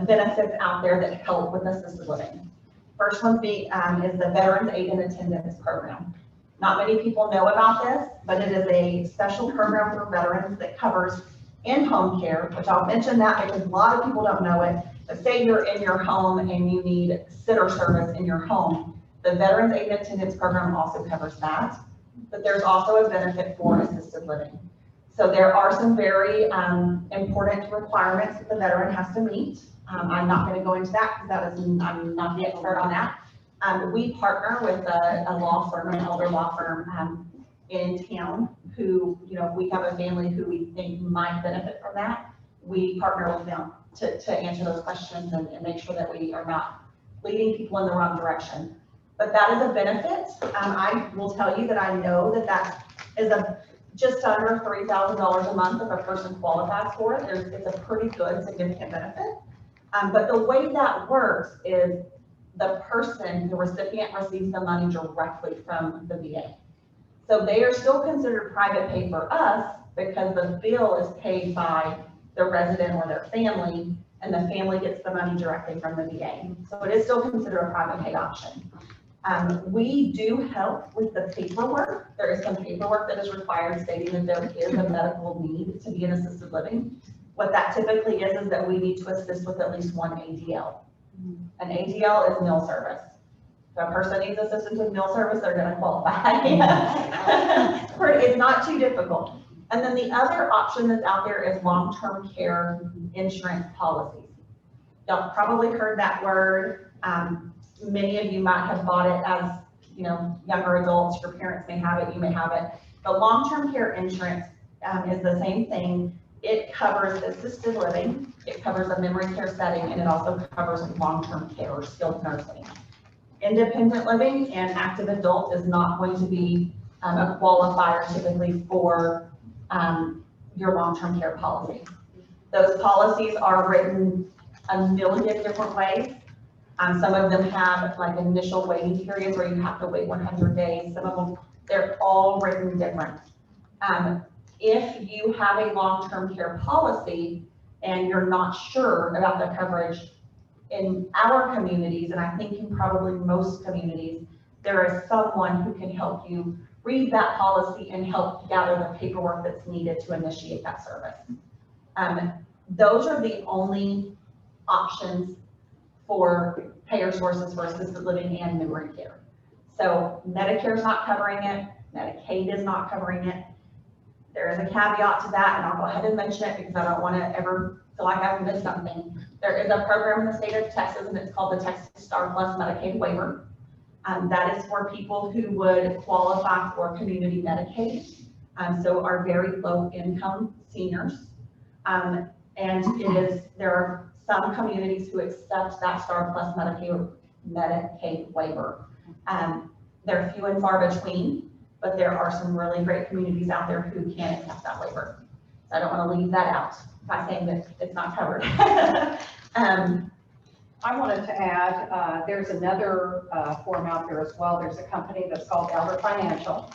benefits out there that help with assisted living. First one is the Veterans Aid and Attendance Program. Not many people know about this, but it is a special program for veterans that covers in-home care, which I'll mention that because a lot of people don't know it. But say you're in your home and you need sitter service in your home, the Veterans Aid and Attendance Program also covers that. But there's also a benefit for assisted living. So there are some very important requirements that the veteran has to meet. I'm not going to go into that because I'm not the expert on that. We partner with a law firm, an elder law firm in town who, if we have a family who we think might benefit from that, we partner with them to answer those questions and make sure that we are not leading people in the wrong direction. But that is a benefit. I will tell you that I know that is just under $3,000 a month if a person qualifies for it. It's a pretty good, significant benefit. But the way that works is the person, the recipient, receives the money directly from the VA. So they are still considered private pay for us because the bill is paid by the resident or their family, and the family gets the money directly from the VA. So it is still considered a private pay option. We do help with the paperwork. There is some paperwork that is required stating that there is a medical need to be in assisted living. What that typically is that we need to assist with at least one ADL. An ADL is meal service. If a person needs assistance with meal service, they're going to qualify. It's not too difficult. And then the other option that's out there is long-term care insurance policies. Y'all probably heard that word. Many of you might have bought it as, younger adults. Your parents may have it, you may have it. But long-term care insurance is the same thing. It covers assisted living, it covers a memory care setting, and it also covers long-term care or skilled nursing. Independent living and active adult is not going to be a qualifier typically for your long-term care policy. Those policies are written a million different ways. Some of them have like initial waiting periods where you have to wait 100 days. Some of them, they're all written different. If you have a long-term care policy and you're not sure about the coverage, in our communities, and I think in probably most communities, there is someone who can help you read that policy and help gather the paperwork that's needed to initiate that service. Those are the only options for payer sources for assisted living and memory care. So Medicare is not covering it, Medicaid is not covering it. There is a caveat to that, and I'll go ahead and mention it because I don't want to ever feel like I've missed something. There is a program in the state of Texas, and it's called the Texas Star Plus Medicaid Waiver. That is for people who would qualify for community Medicaid, so our very low income seniors. And there are some communities who accept that Star Plus Medicaid waiver. They're few and far between, but there are some really great communities out there who can accept that waiver. So I don't want to leave that out by saying that it's not covered. I wanted to add, there's another form out there as well. There's a company that's called Elder Financial.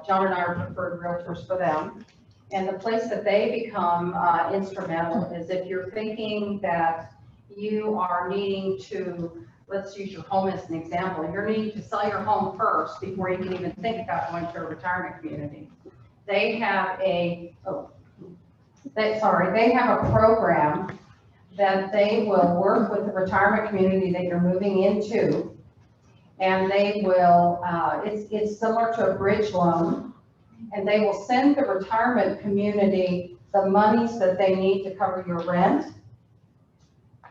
John and I are preferred realtors for them. And the place that they become instrumental is if you're thinking that you are needing to, let's use your home as an example, you're needing to sell your home first before you can even think about going to a retirement community. They have they have a program that they will work with the retirement community that you're moving into, and they will, it's similar to a bridge loan, and they will send the retirement community the monies that they need to cover your rent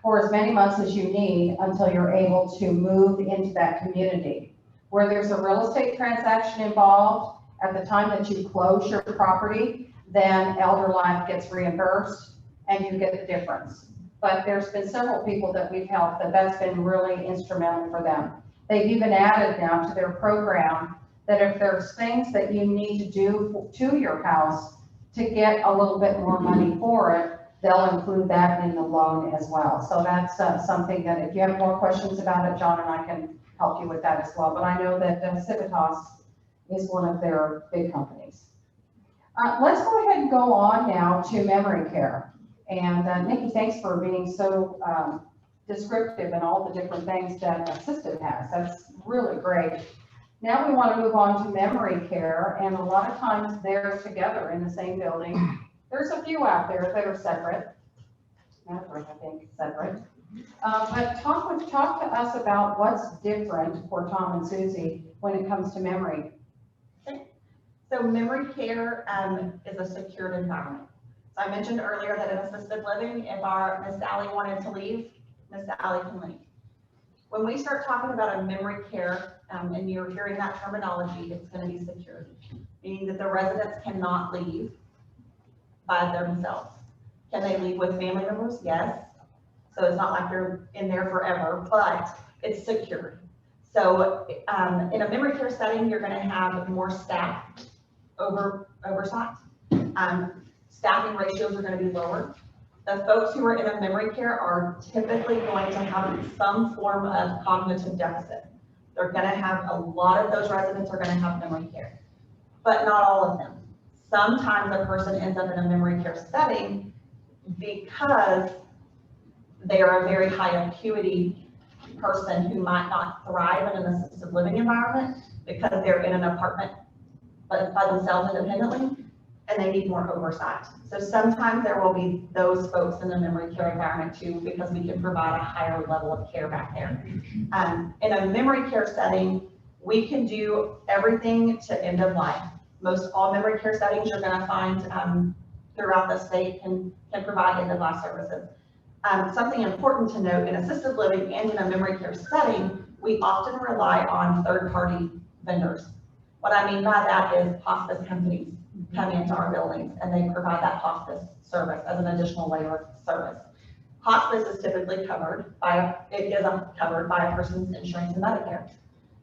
for as many months as you need until you're able to move into that community. Where there's a real estate transaction involved, at the time that you close your property, then Elder Life gets reimbursed and you get the difference. But there's been several people that we've helped that's been really instrumental for them. They've even added now to their program that if there's things that you need to do to your house to get a little bit more money for it, they'll include that in the loan as well. So that's something that if you have more questions about it, John and I can help you with that as well. But I know that Civitas is one of their big companies. Let's go ahead and go on now to memory care. And Nikki, thanks for being so descriptive in all the different things that Assisted has. That's really great. Now we want to move on to memory care, and a lot of times they're together in the same building. There's a few out there that are separate. I think separate. But talk to us about what's different for Tom and Susie when it comes to memory. So memory care is a secured environment. So I mentioned earlier that in assisted living, if our Miss Sally wanted to leave, Miss Sally can leave. When we start talking about a memory care, and you're hearing that terminology, it's going to be secured, meaning that the residents cannot leave by themselves. Can they leave with family members? Yes. So it's not like they're in there forever, but it's secured. So in a memory care setting, you're going to have more staff oversight. Staffing ratios are going to be lower. The folks who are in a memory care are typically going to have some form of cognitive deficit. They're going to have, a lot of those residents are going to have memory care, but not all of them. Sometimes a person ends up in a memory care setting because they are a very high acuity person who might not thrive in an assisted living environment because they're in an apartment but by themselves independently, and they need more oversight. So sometimes there will be those folks in the memory care environment too, because we can provide a higher level of care back there. In a memory care setting, we can do everything to end of life. Most all memory care settings you're going to find throughout the state can provide end of life services. Something important to note in assisted living and in a memory care setting, we often rely on third-party vendors. What I mean by that is hospice companies come into our buildings and they provide that hospice service as an additional layer of service. Hospice is typically covered by a person's insurance and Medicare.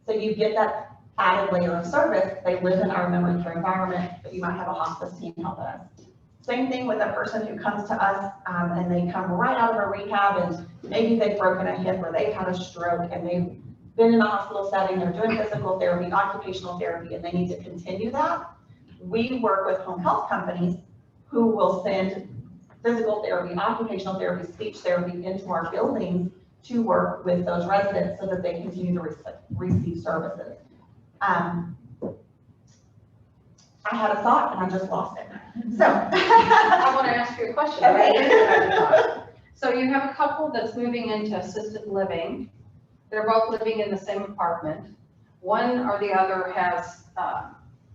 So you get that added layer of service. They live in our memory care environment, but you might have a hospice team help us. Same thing with a person who comes to us and they come right out of a rehab and maybe they've broken a hip or they've had a stroke and they've been in a hospital setting, they're doing physical therapy, occupational therapy, and they need to continue that. We work with home health companies who will send physical therapy, occupational therapy, speech therapy into our buildings to work with those residents so that they continue to receive services. I had a thought and I just lost it. So. I want to ask you a question. Okay. So you have a couple that's moving into assisted living. They're both living in the same apartment. One or the other has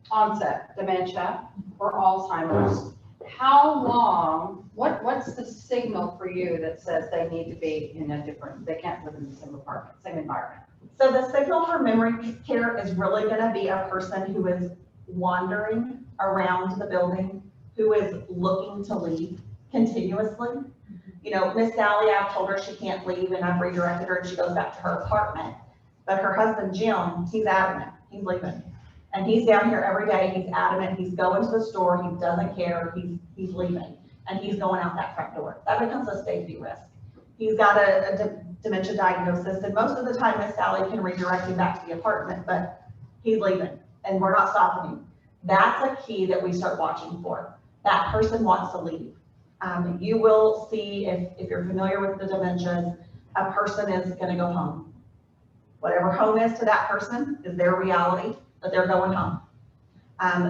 onset dementia or Alzheimer's. How long, what's the signal for you that says they need to be in a different, they can't live in the same apartment, same environment? So the signal for memory care is really going to be a person who is wandering around the building, who is looking to leave continuously. You know, Miss Sally, I've told her she can't leave and I've redirected her and she goes back to her apartment. But her husband, Jim, he's adamant, he's leaving. And he's down here every day, he's adamant, he's going to the store, he doesn't care, he's leaving. And he's going out that front door. That becomes a safety risk. He's got a dementia diagnosis, and most of the time Miss Sally can redirect him back to the apartment, but he's leaving and we're not stopping him. That's a key that we start watching for. That person wants to leave. You will see, if you're familiar with the dementias, a person is going to go home. Whatever home is to that person is their reality, but they're going home.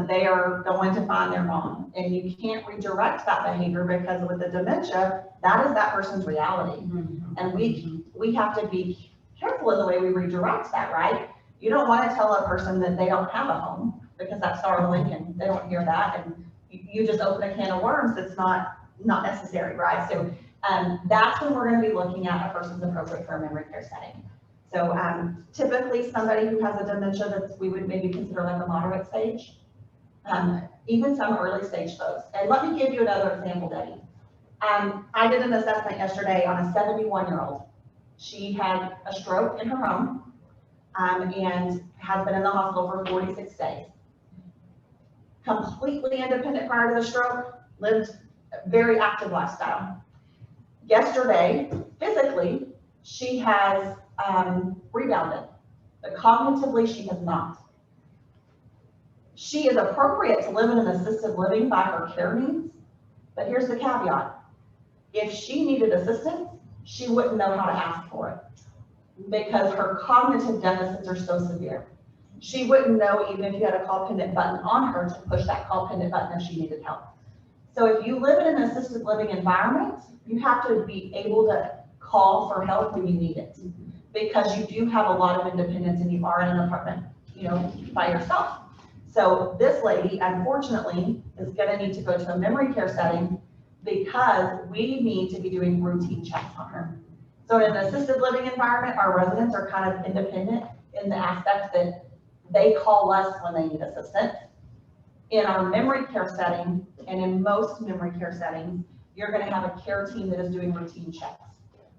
They are going to find their mom, and you can't redirect that behavior because with the dementia, that is that person's reality. Mm-hmm. And we have to be careful in the way we redirect that, right? You don't want to tell a person that they don't have a home because that's sorrowing and they don't hear that, and you just open a can of worms that's not necessary, right? So that's when we're going to be looking at a person's appropriate for a memory care setting. So typically somebody who has a dementia that we would maybe consider like a moderate stage, even some early stage folks. And let me give you another example, Debbie. I did an assessment yesterday on a 71-year-old. She had a stroke in her home and has been in the hospital for 46 days. Completely independent prior to the stroke, lived a very active lifestyle. Yesterday, physically, she has rebounded, but cognitively she has not. She is appropriate to live in an assisted living by her care needs, but here's the caveat. If she needed assistance, she wouldn't know how to ask for it because her cognitive deficits are so severe. She wouldn't know even if you had a call pendant button on her to push that call pendant button if she needed help. So if you live in an assisted living environment, you have to be able to call for help when you need it because you do have a lot of independence and you are in an apartment, you know, by yourself. So this lady, unfortunately, is going to need to go to a memory care setting because we need to be doing routine checks on her. So in an assisted living environment, our residents are kind of independent in the aspect that they call us when they need assistance. In our memory care setting, and in most memory care settings, you're going to have a care team that is doing routine checks.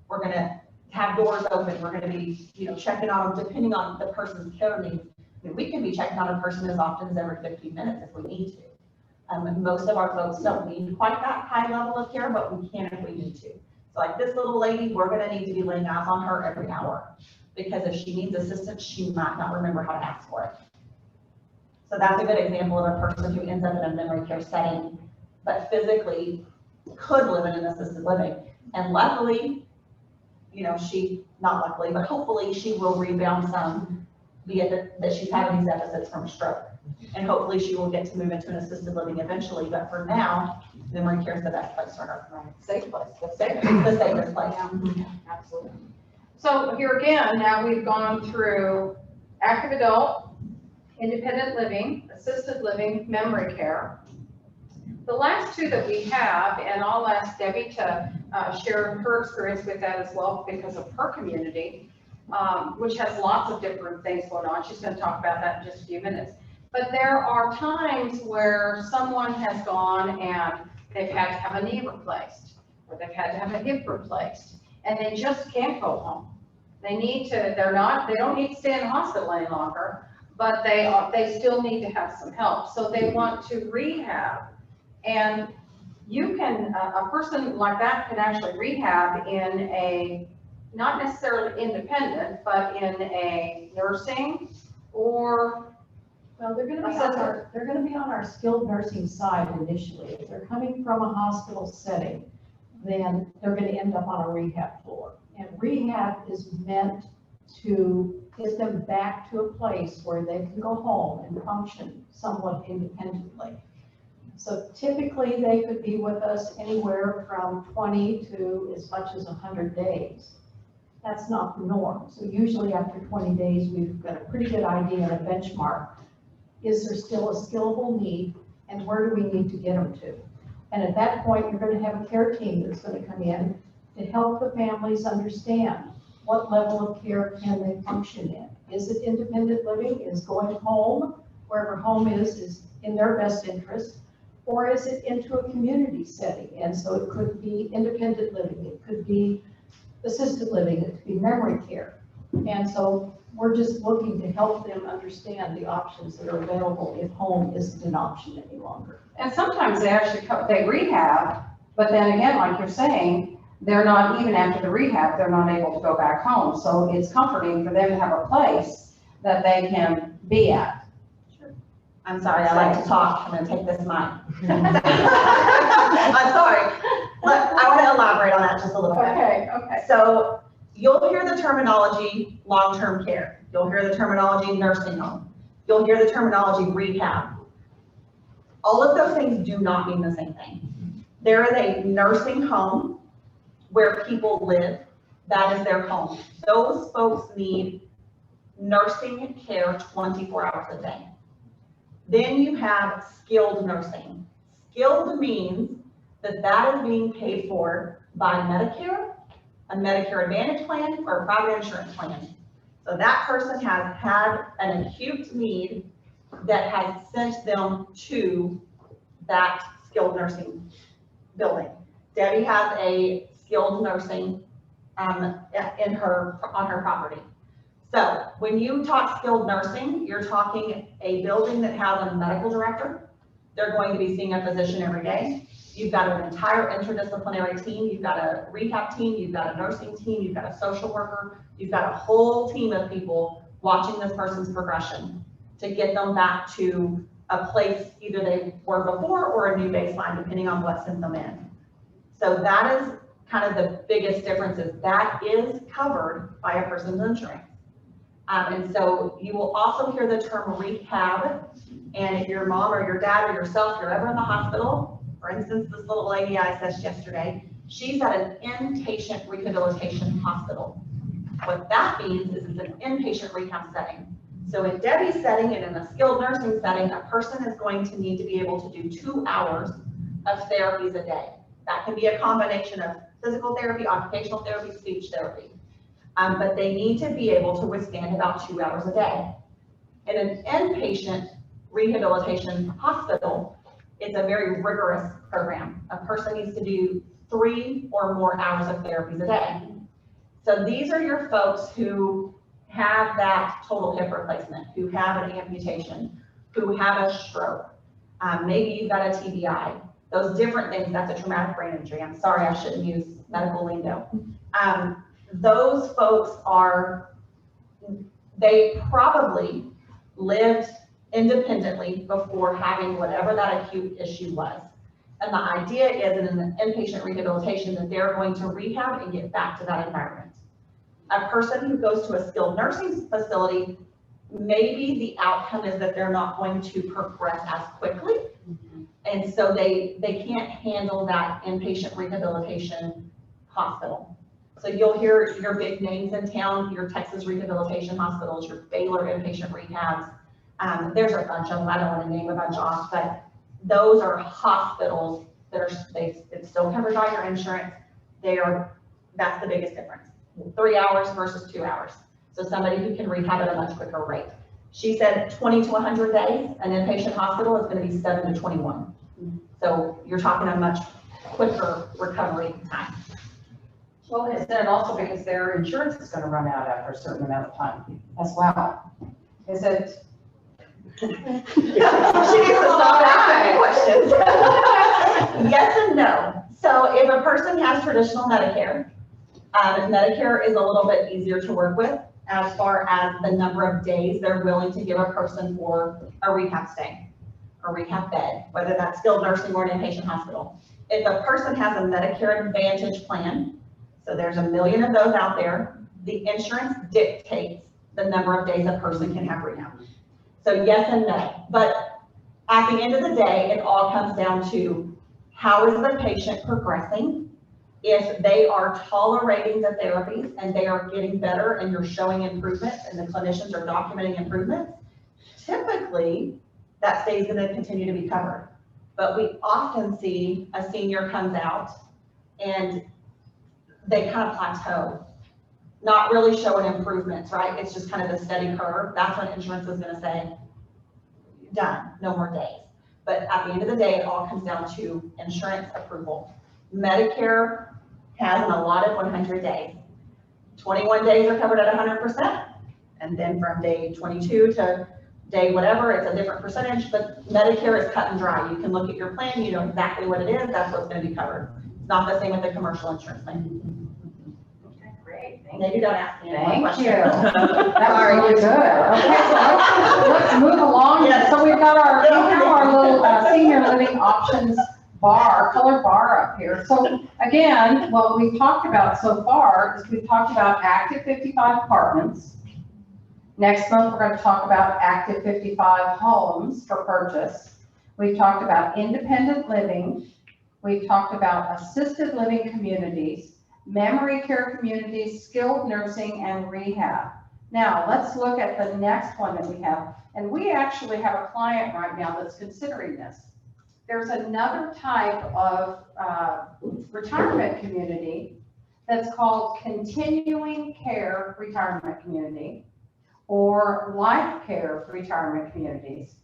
We're going to have doors open. We're going to be, you know, checking on them depending on the person's care needs. I mean, we can be checking on a person as often as every 15 minutes if we need to. Most of our folks don't need quite that high level of care, but we can if we need to. So like this little lady, we're going to need to be laying eyes on her every hour because if she needs assistance, she might not remember how to ask for it. So that's a good example of a person who ends up in a memory care setting, but physically could live in an assisted living. And luckily, you know, not luckily, but hopefully she will rebound some, be it that she's having these deficits from stroke. And hopefully she will get to move into an assisted living eventually. But for now, memory care is the best place for her. Right. Safe place. The safest place. Yeah, absolutely. So here again, now we've gone through active adult, independent living, assisted living, memory care. The last two that we have, and I'll ask Debbie to share her experience with that as well because of her community, which has lots of different things going on. She's going to talk about that in just a few minutes. But there are times where someone has gone and they've had to have a knee replaced, or they've had to have a hip replaced, and they just can't go home. They need to, they don't need to stay in the hospital any longer, but they still need to have some help. So they want to rehab. And you can, a person like that can actually rehab in a, not necessarily independent, but in a nursing or, Well, they're gonna be Assessor. on our, they're gonna be on our skilled nursing side initially. If they're coming from a hospital setting, then they're gonna end up on a rehab floor. And rehab is meant to get them back to a place where they can go home and function somewhat independently. So typically, they could be with us anywhere from 20 to as much as 100 days. That's not the norm. So usually after 20 days, we've got a pretty good idea and a benchmark. Is there still a skillable need, and where do we need to get them to? And at that point, you're going to have a care team that's going to come in to help the families understand what level of care can they function in. Is it independent living? Is going home, wherever home is in their best interest? Or is it into a community setting? And so it could be independent living, it could be assisted living, it could be memory care. And so we're just looking to help them understand the options that are available if home isn't an option any longer. And sometimes they actually, they rehab, but then again, like you're saying, they're not, even after the rehab, they're not able to go back home. So it's comforting for them to have a place that they can be at. I'm sorry, I like to talk, I'm gonna take this mic. I'm sorry, but I want to elaborate on that just a little bit. Okay. So you'll hear the terminology long-term care. You'll hear the terminology nursing home. You'll hear the terminology rehab. All of those things do not mean the same thing. There is a nursing home where people live. That is their home. Those folks need nursing care 24 hours a day. Then you have skilled nursing. Skilled means that that is being paid for by Medicare, a Medicare Advantage plan, or a private insurance plan. So that person has had an acute need that has sent them to that skilled nursing building. Debbie has a skilled nursing on her property. So when you talk skilled nursing, you're talking a building that has a medical director. They're going to be seeing a physician every day. You've got an entire interdisciplinary team. You've got a rehab team. You've got a nursing team. You've got a social worker. You've got a whole team of people watching this person's progression to get them back to a place either they were before or a new baseline, depending on what sent them in. So that is kind of the biggest difference, is that is covered by a person's insurance. And so you will also hear the term rehab. And if your mom or your dad or yourself, you're ever in the hospital, for instance, this little lady I assessed yesterday, she's at an inpatient rehabilitation hospital. What that means is it's an inpatient rehab setting. So in Debbie's setting and in a skilled nursing setting, a person is going to need to be able to do 2 hours of therapies a day. That can be a combination of physical therapy, occupational therapy, speech therapy. But they need to be able to withstand about 2 hours a day. In an inpatient rehabilitation hospital, it's a very rigorous program. A person needs to do 3 or more hours of therapies a day. So these are your folks who have that total hip replacement, who have an amputation, who have a stroke. Maybe you've got a TBI. Those different things, that's a traumatic brain injury. I'm sorry, I shouldn't use medical lingo. Those folks they probably lived independently before having whatever that acute issue was. And the idea is in an inpatient rehabilitation that they're going to rehab and get back to that environment. A person who goes to a skilled nursing facility, maybe the outcome is that they're not going to progress as quickly. And so they can't handle that inpatient rehabilitation hospital. So you'll hear your big names in town, your Texas rehabilitation hospitals, your Baylor inpatient rehabs. There's a bunch of them, I don't want to name a bunch off, but those are hospitals that it's still covered by your insurance. That's the biggest difference. 3 hours versus 2 hours. So somebody who can rehab at a much quicker rate. She said 20 to 100 days, an inpatient hospital is going to be 7 to 21. So you're talking a much quicker recovery time. Well, is that also because their insurance is going to run out after a certain amount of time as well? Is it? She needs to stop asking me questions. Yes and no. So if a person has traditional Medicare, Medicare is a little bit easier to work with as far as the number of days they're willing to give a person for a rehab stay, a rehab bed, whether that's skilled nursing or an inpatient hospital. If a person has a Medicare Advantage plan, so there's a million of those out there, the insurance dictates the number of days a person can have rehab. So yes and no, but at the end of the day, it all comes down to how is the patient progressing? If they are tolerating the therapies and they are getting better and you're showing improvements and the clinicians are documenting improvements, typically that stay is going to continue to be covered. But we often see a senior comes out and they kind of plateau, not really showing improvements, right? It's just kind of the steady curve. That's when insurance is going to say, done, no more days. But at the end of the day, it all comes down to insurance approval. Medicare has an allotted 100 days. 21 days are covered at 100%. And then from day 22 to day whatever, it's a different percentage, but Medicare is cut and dry. You can look at your plan, you know exactly what it is, that's what's going to be covered. It's not the same with the commercial insurance plan. Okay, great, thank Maybe you. don't ask me any more Thank you. questions. That was really good. Okay, so let's move along. Yes. So we have our little senior living options bar, color bar up here. So again, what we've talked about so far is we've talked about active 55 apartments. Next month, we're going to talk about active 55 homes for purchase. We've talked about independent living. We've talked about assisted living communities, memory care communities, skilled nursing, and rehab. Now, let's look at the next one that we have. And we actually have a client right now that's considering this. There's another type of retirement community that's called continuing care retirement community or life care retirement communities.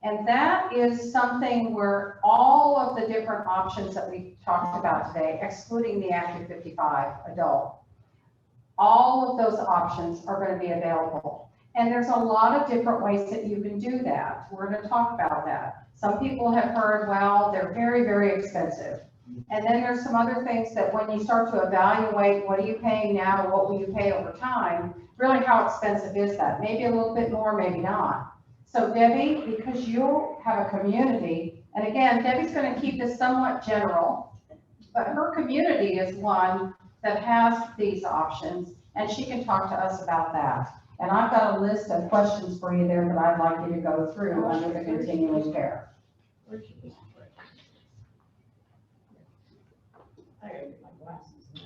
And that is something where all of the different options that we talked about today, excluding the active 55 adult, all of those options are going to be available. And there's a lot of different ways that you can do that. We're going to talk about that. Some people have heard, well, they're very, very expensive. And then there's some other things that when you start to evaluate, what are you paying now, what will you pay over time, really how expensive is that? Maybe a little bit more, maybe not. So Debbie, because you have a community, and again, Debbie's going to keep this somewhat general, but her community is one that has these options, and she can talk to us about that. And I've got a list of questions for you there that I'd like you to go through under the continuing care. I gotta get my glasses now.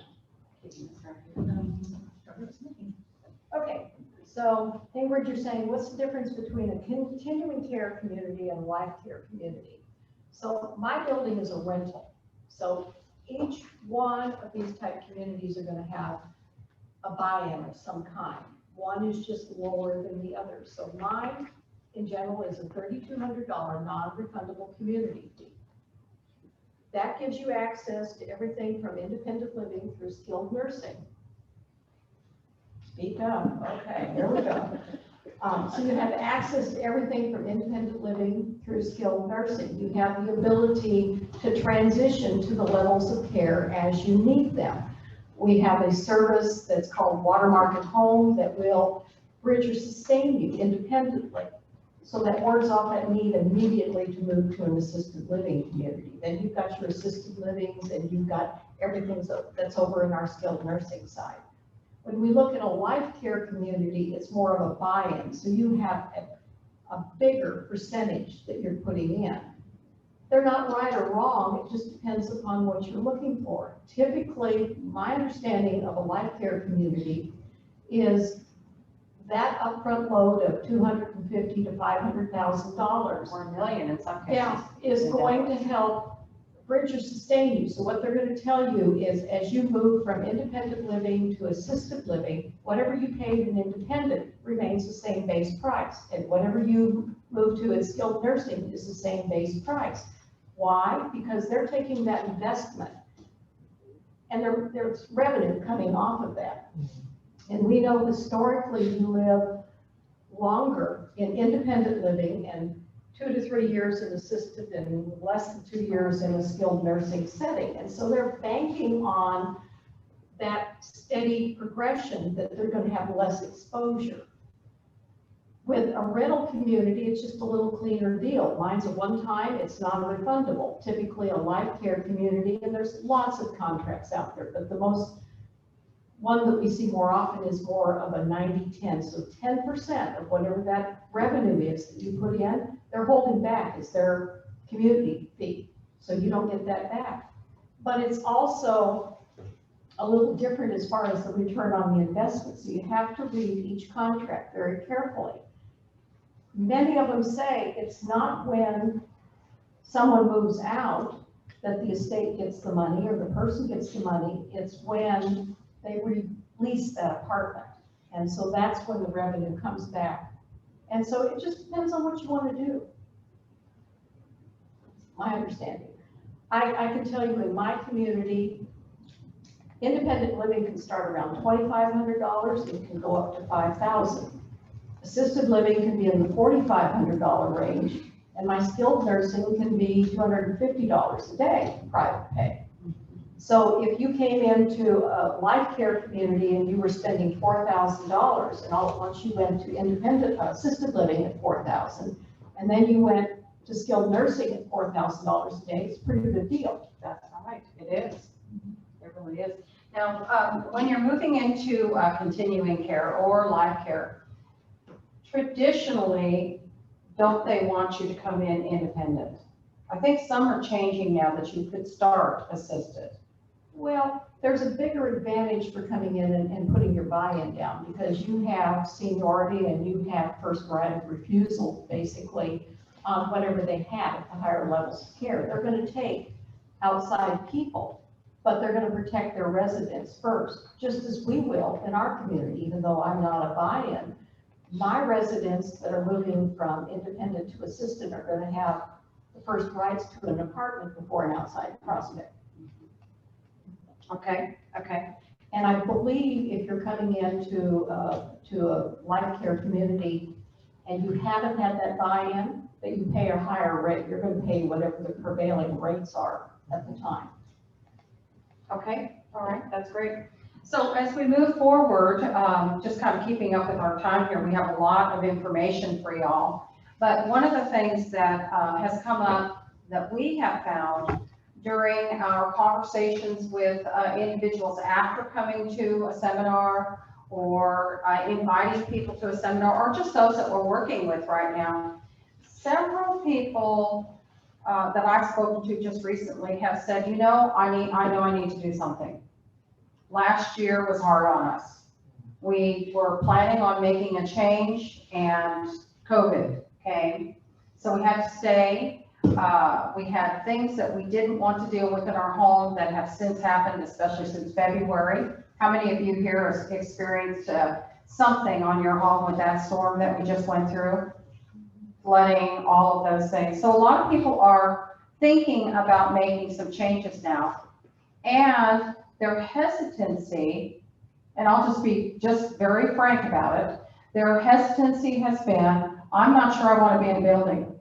Okay, so Ingrid, you're saying, what's the difference between a continuing care community and a life care community? So my building is a rental. So each one of these type communities are gonna have a buy-in of some kind. One is just lower than the other. So mine, in general, is a $3,200 non-refundable community fee. That gives you access to everything from independent living through skilled nursing. Speak up. Okay, here we go. So you have access to everything from independent living through skilled nursing. You have the ability to transition to the levels of care as you need them. We have a service that's called Watermark at Home that will bridge or sustain you independently. So that wards off that need immediately to move to an assisted living community. Then you've got your assisted livings and you've got everything that's over in our skilled nursing side. When we look at a life care community, it's more of a buy-in. So you have a bigger percentage that you're putting in. They're not right or wrong, it just depends upon what you're looking for. Typically, my understanding of a life care community is that upfront load of $250,000 to $500,000. Or $1 million in some cases. Yeah, is going to help bridge or sustain you. So what they're going to tell you is as you move from independent living to assisted living, whatever you paid in independent remains the same base price. And whatever you move to in skilled nursing is the same base price. Why? Because they're taking that investment and there's revenue coming off of that. And we know historically you live longer in independent living and 2 to 3 years in assisted and less than 2 years in a skilled nursing setting. And so they're banking on that steady progression that they're going to have less exposure. With a rental community, it's just a little cleaner deal. Mine's a one-time, it's non-refundable. Typically a life care community, and there's lots of contracts out there, but the one that we see more often is more of a 90-10. So 10% of whatever that revenue is that you put in, they're holding back as their community fee. So you don't get that back. But it's also a little different as far as the return on the investment. So you have to read each contract very carefully. Many of them say it's not when someone moves out that the estate gets the money or the person gets the money. It's when they release that apartment. And so that's when the revenue comes back. And so it just depends on what you want to do. My understanding. I can tell you in my community, independent living can start around $2,500. It can go up to $5,000. Assisted living can be in the $4,500 range. And my skilled nursing can be $250 a day, private pay. So if you came into a life care community and you were spending $4,000 and all at once you went to independent assisted living at $4,000, and then you went to skilled nursing at $4,000 a day, it's a pretty good deal. That's right, it is. It really is. Now, when you're moving into continuing care or life care, traditionally, don't they want you to come in independent? I think some are changing now that you could start assisted. Well, there's a bigger advantage for coming in and putting your buy-in down because you have seniority and you have first right of refusal, basically, on whatever they have at the higher levels of care. They're going to take outside people, but they're going to protect their residents first, just as we will in our community, even though I'm not a buy-in. My residents that are moving from independent to assisted are going to have the first rights to an apartment before an outside prospect. Okay. And I believe if you're coming into to a life care community and you haven't had that buy-in, that you pay a higher rate. You're going to pay whatever the prevailing rates are at the time. Okay, all right, that's great. So as we move forward, just kind of keeping up with our time here, we have a lot of information for y'all. But one of the things that has come up that we have found during our conversations with individuals after coming to a seminar or inviting people to a seminar, or just those that we're working with right now, several people that I've spoken to just recently have said, I know I need to do something. Last year was hard on us. We were planning on making a change and COVID came. So we had to stay. We had things that we didn't want to deal with in our home that have since happened, especially since February. How many of you here have experienced something on your home with that storm that we just went through? Flooding, all of those things. So a lot of people are thinking about making some changes now. And their hesitancy, and I'll just be very frank about it, their hesitancy has been, I'm not sure I want to be in a building.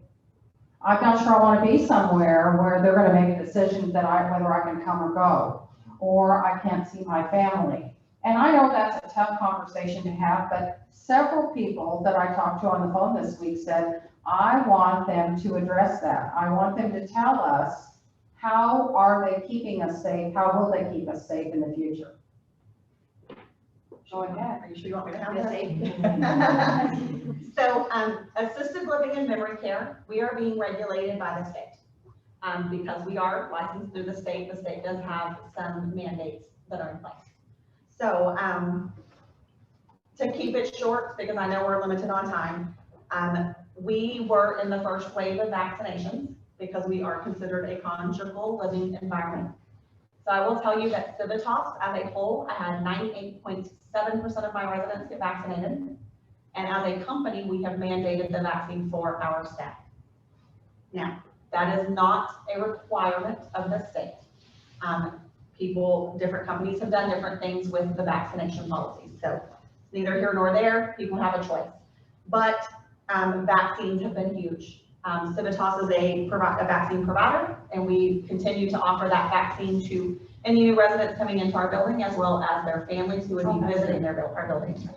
I'm not sure I want to be somewhere where they're going to make a decision that whether I can come or go, or I can't see my family. And I know that's a tough conversation to have, but several people that I talked to on the phone this week said, I want them to address that. I want them to tell us, how are they keeping us safe? How will they keep us safe in the future? Go ahead. Are you sure you want me to have this? So, assisted living and memory care, we are being regulated by the state. Because we are licensed through the state does have some mandates that are in place. So, to keep it short, because I know we're limited on time, we were in the first wave of vaccinations because we are considered a conjugal living environment. So I will tell you that Civitas as a whole, I had 98.7% of my residents get vaccinated. And as a company, we have mandated the vaccine for our staff. Now, that is not a requirement of the state. Different companies have done different things with the vaccination policies. So neither here nor there, people have a choice. But vaccines have been huge. Civitas is a vaccine provider, and we continue to offer that vaccine to any new residents coming into our building, as well as their families who would be visiting our building.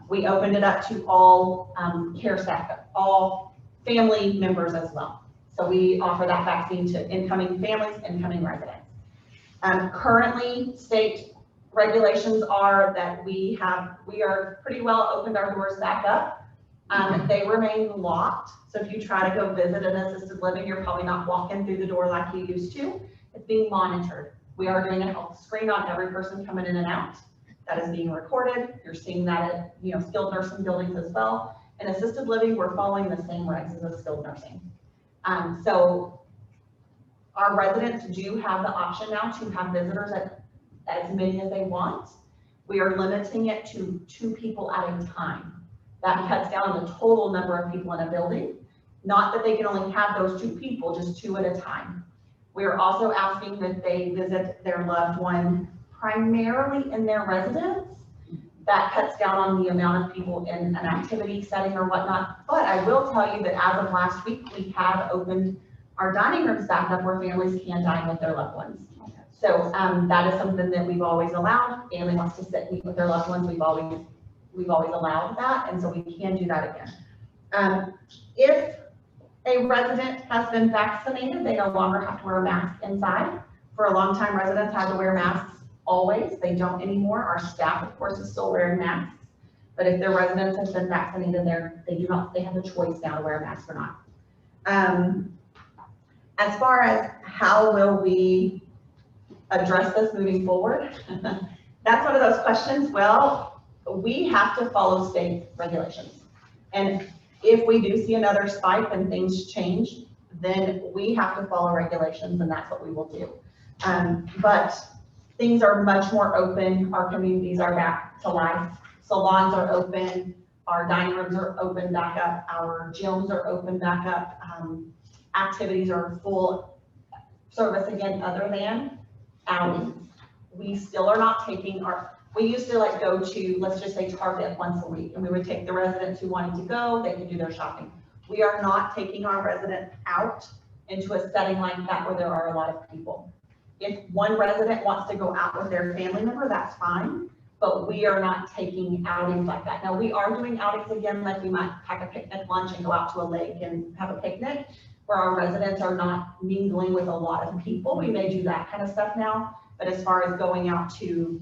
We opened it up to all care staff, all family members as well. So we offer that vaccine to incoming families, incoming residents. Currently, state regulations are that we are pretty well opened our doors back up. They remain locked. So if you try to go visit an assisted living, you're probably not walking through the door like you used to. It's being monitored. We are doing a health screen on every person coming in and out. That is being recorded. You're seeing that at, skilled nursing buildings as well. In assisted living, we're following the same regs as a skilled nursing. So our residents do have the option now to have visitors at as many as they want. We are limiting it to 2 people at a time. That cuts down the total number of people in a building. Not that they can only have those 2 people, just 2 at a time. We are also asking that they visit their loved one primarily in their residence. That cuts down on the amount of people in an activity setting or whatnot. But I will tell you that as of last week, we have opened our dining rooms back up where families can dine with their loved ones. So that is something that we've always allowed. Family wants to sit and eat with their loved ones. We've always allowed that, and so we can do that again. If a resident has been vaccinated, they no longer have to wear a mask inside. For a long time, residents had to wear masks always. They don't anymore. Our staff, of course, is still wearing masks. But if their residents have been vaccinated, they have the choice now to wear a mask or not. As far as how will we address this moving forward, that's one of those questions. Well, we have to follow state regulations. And if we do see another spike and things change, then we have to follow regulations, and that's what we will do. But things are much more open. Our communities are back to life. Salons are open. Our dining rooms are open back up. Our gyms are open back up. Activities are full service again, other than outings. We still are not taking we used to go to, let's just say, Target once a week, and we would take the residents who wanted to go, they could do their shopping. We are not taking our residents out into a setting like that where there are a lot of people. If one resident wants to go out with their family member, that's fine, but we are not taking outings like that. Now, we are doing outings again, like we might pack a picnic lunch and go out to a lake and have a picnic, where our residents are not mingling with a lot of people. We may do that kind of stuff now, but as far as going out to,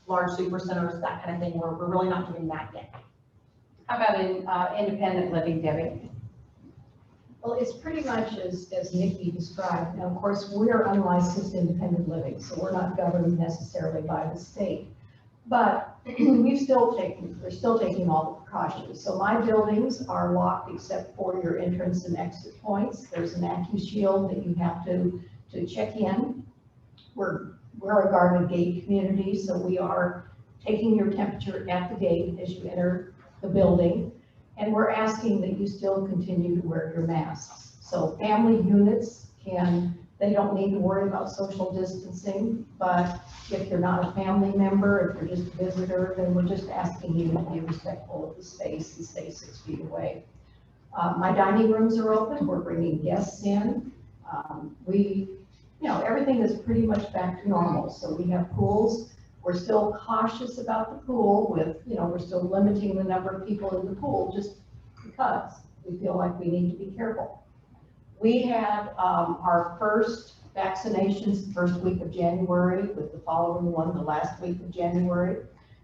large super centers, that kind of thing, we're really not doing that yet. How about in independent living, Debbie? Well, it's pretty much as Nikki described. Now, of course, we are unlicensed independent living, so we're not governed necessarily by the state. But we're still taking all the precautions. So my buildings are locked except for your entrance and exit points. There's an AccuShield that you have to check in. We're a guarded gate community, so we are taking your temperature at the gate as you enter the building. And we're asking that you still continue to wear your masks. So family units they don't need to worry about social distancing, but if you're not a family member, if you're just a visitor, then we're just asking you to be respectful of the space and stay 6 feet away. My dining rooms are open. We're bringing guests in. Everything is pretty much back to normal. So we have pools. We're still cautious about the pool we're still limiting the number of people in the pool just because we feel like we need to be careful. We had our first vaccinations the first week of January, with the following one the last week of January.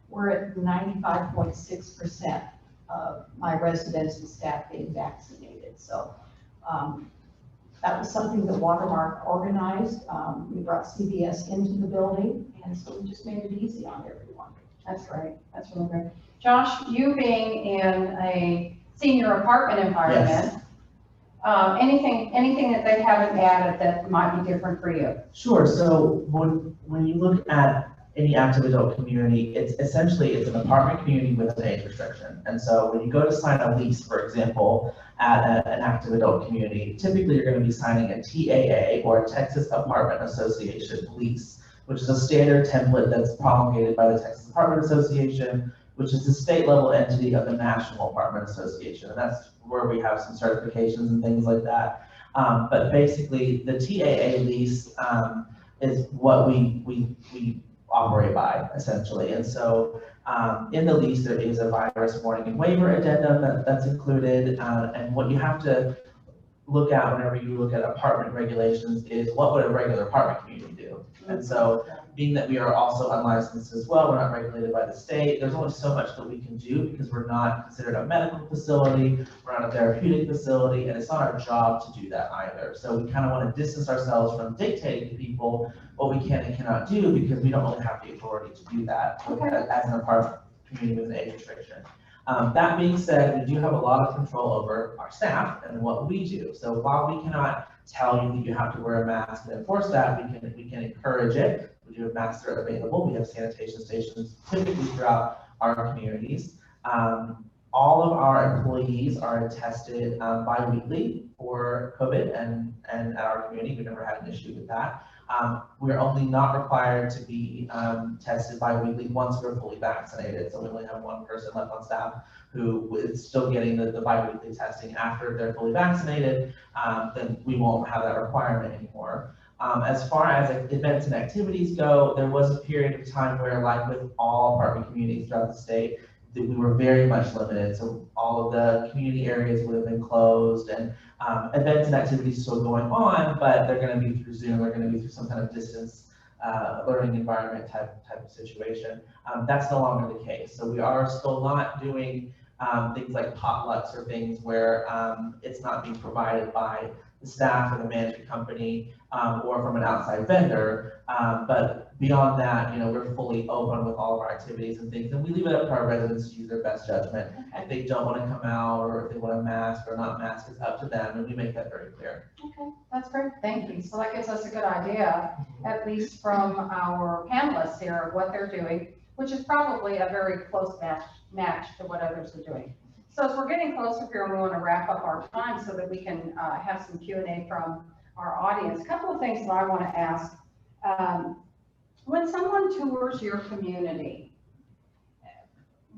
We're at 95.6% of my residents and staff being vaccinated. So that was something that Watermark organized. We brought CVS into the building, and so we just made it easy on everyone. That's great. That's really great. Josh, you being in a senior apartment environment, Yes. Anything that they haven't added that might be different for you? Sure. So when you look at any active adult community, it's an apartment community with an age restriction. And so when you go to sign a lease, for example, at an active adult community, typically you're going to be signing a TAA, or a Texas Apartment Association lease, which is a standard template that's promulgated by the Texas Apartment Association, which is the state level entity of the National Apartment Association. And that's where we have some certifications and things like that. But basically, the TAA lease is what we operate by, essentially. And so in the lease, there is a virus warning and waiver addendum that's included. And what you have to look at whenever you look at apartment regulations is what would a regular apartment community do? And so being that we are also unlicensed as well, we're not regulated by the state, there's only so much that we can do because we're not considered a medical facility, we're not a therapeutic facility, and it's not our job to do that either. So we kind of want to distance ourselves from dictating to people what we can and cannot do because we don't really have the authority to do that as an apartment community with an age restriction. That being said, we do have a lot of control over our staff and what we do. So while we cannot tell you that you have to wear a mask and enforce that, we can encourage it. We do have masks that are available. We have sanitation stations typically throughout our communities. All of our employees are tested bi-weekly for COVID and at our community. We've never had an issue with that. We're only not required to be tested bi-weekly once we're fully vaccinated. So we only have one person left on staff who is still getting the bi-weekly testing. After they're fully vaccinated, then we won't have that requirement anymore. As far as events and activities go, there was a period of time where, like with all apartment communities throughout the state, that we were very much limited. So all of the community areas would have been closed, and events and activities still going on, but they're going to be through Zoom, they're going to be through some kind of distance learning environment type of situation. That's no longer the case. So we are still not doing things like potlucks or things where it's not being provided by the staff or the management company or from an outside vendor. But beyond that, we're fully open with all of our activities and things, and we leave it up to our residents to use their best judgment. If they don't want to come out, or if they want to mask or not mask, it's up to them, and we make that very clear. Okay, that's great, thank you. So that gives us a good idea, at least from our panelists here, of what they're doing, which is probably a very close match to what others are doing. So as we're getting closer here, and we want to wrap up our time so that we can have some Q&A from our audience. A couple of things that I want to ask. When someone tours your community,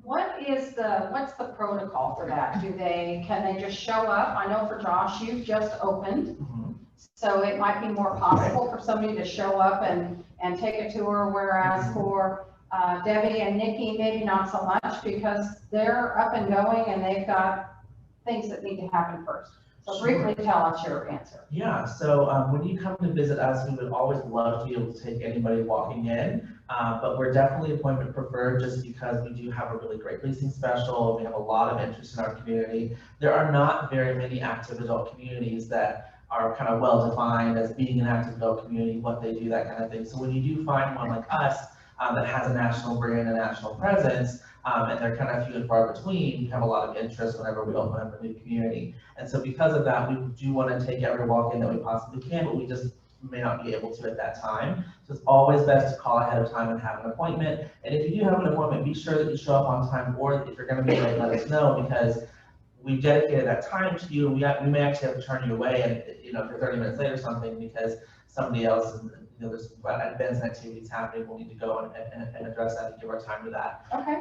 what's the protocol for that? Can they just show up? I know for Josh, you've just opened, so it might be more possible for somebody to show up and take a tour, whereas for Debbie and Nikki, maybe not so much because they're up and going and they've got things that need to happen first. So briefly tell us your answer. Yeah, so when you come to visit us, we would always love to be able to take anybody walking in, but we're definitely appointment preferred just because we do have a really great leasing special. We have a lot of interest in our community. There are not very many active adult communities that are kind of well defined as being an active adult community, what they do, that kind of thing. So when you do find one like us that has a national brand, a national presence, and they're kind of few and far between, we have a lot of interest whenever we open up a new community. And so because of that, we do want to take every walk-in that we possibly can, but we just may not be able to at that time. So it's always best to call ahead of time and have an appointment. And if you do have an appointment, be sure that you show up on time, or if you're going to be late, let us know, because we've dedicated that time to you. We may actually have to turn you away, and if you're 30 minutes late or something, because somebody else is, there's events and activities happening, we'll need to go and address that and give our time to that. Okay.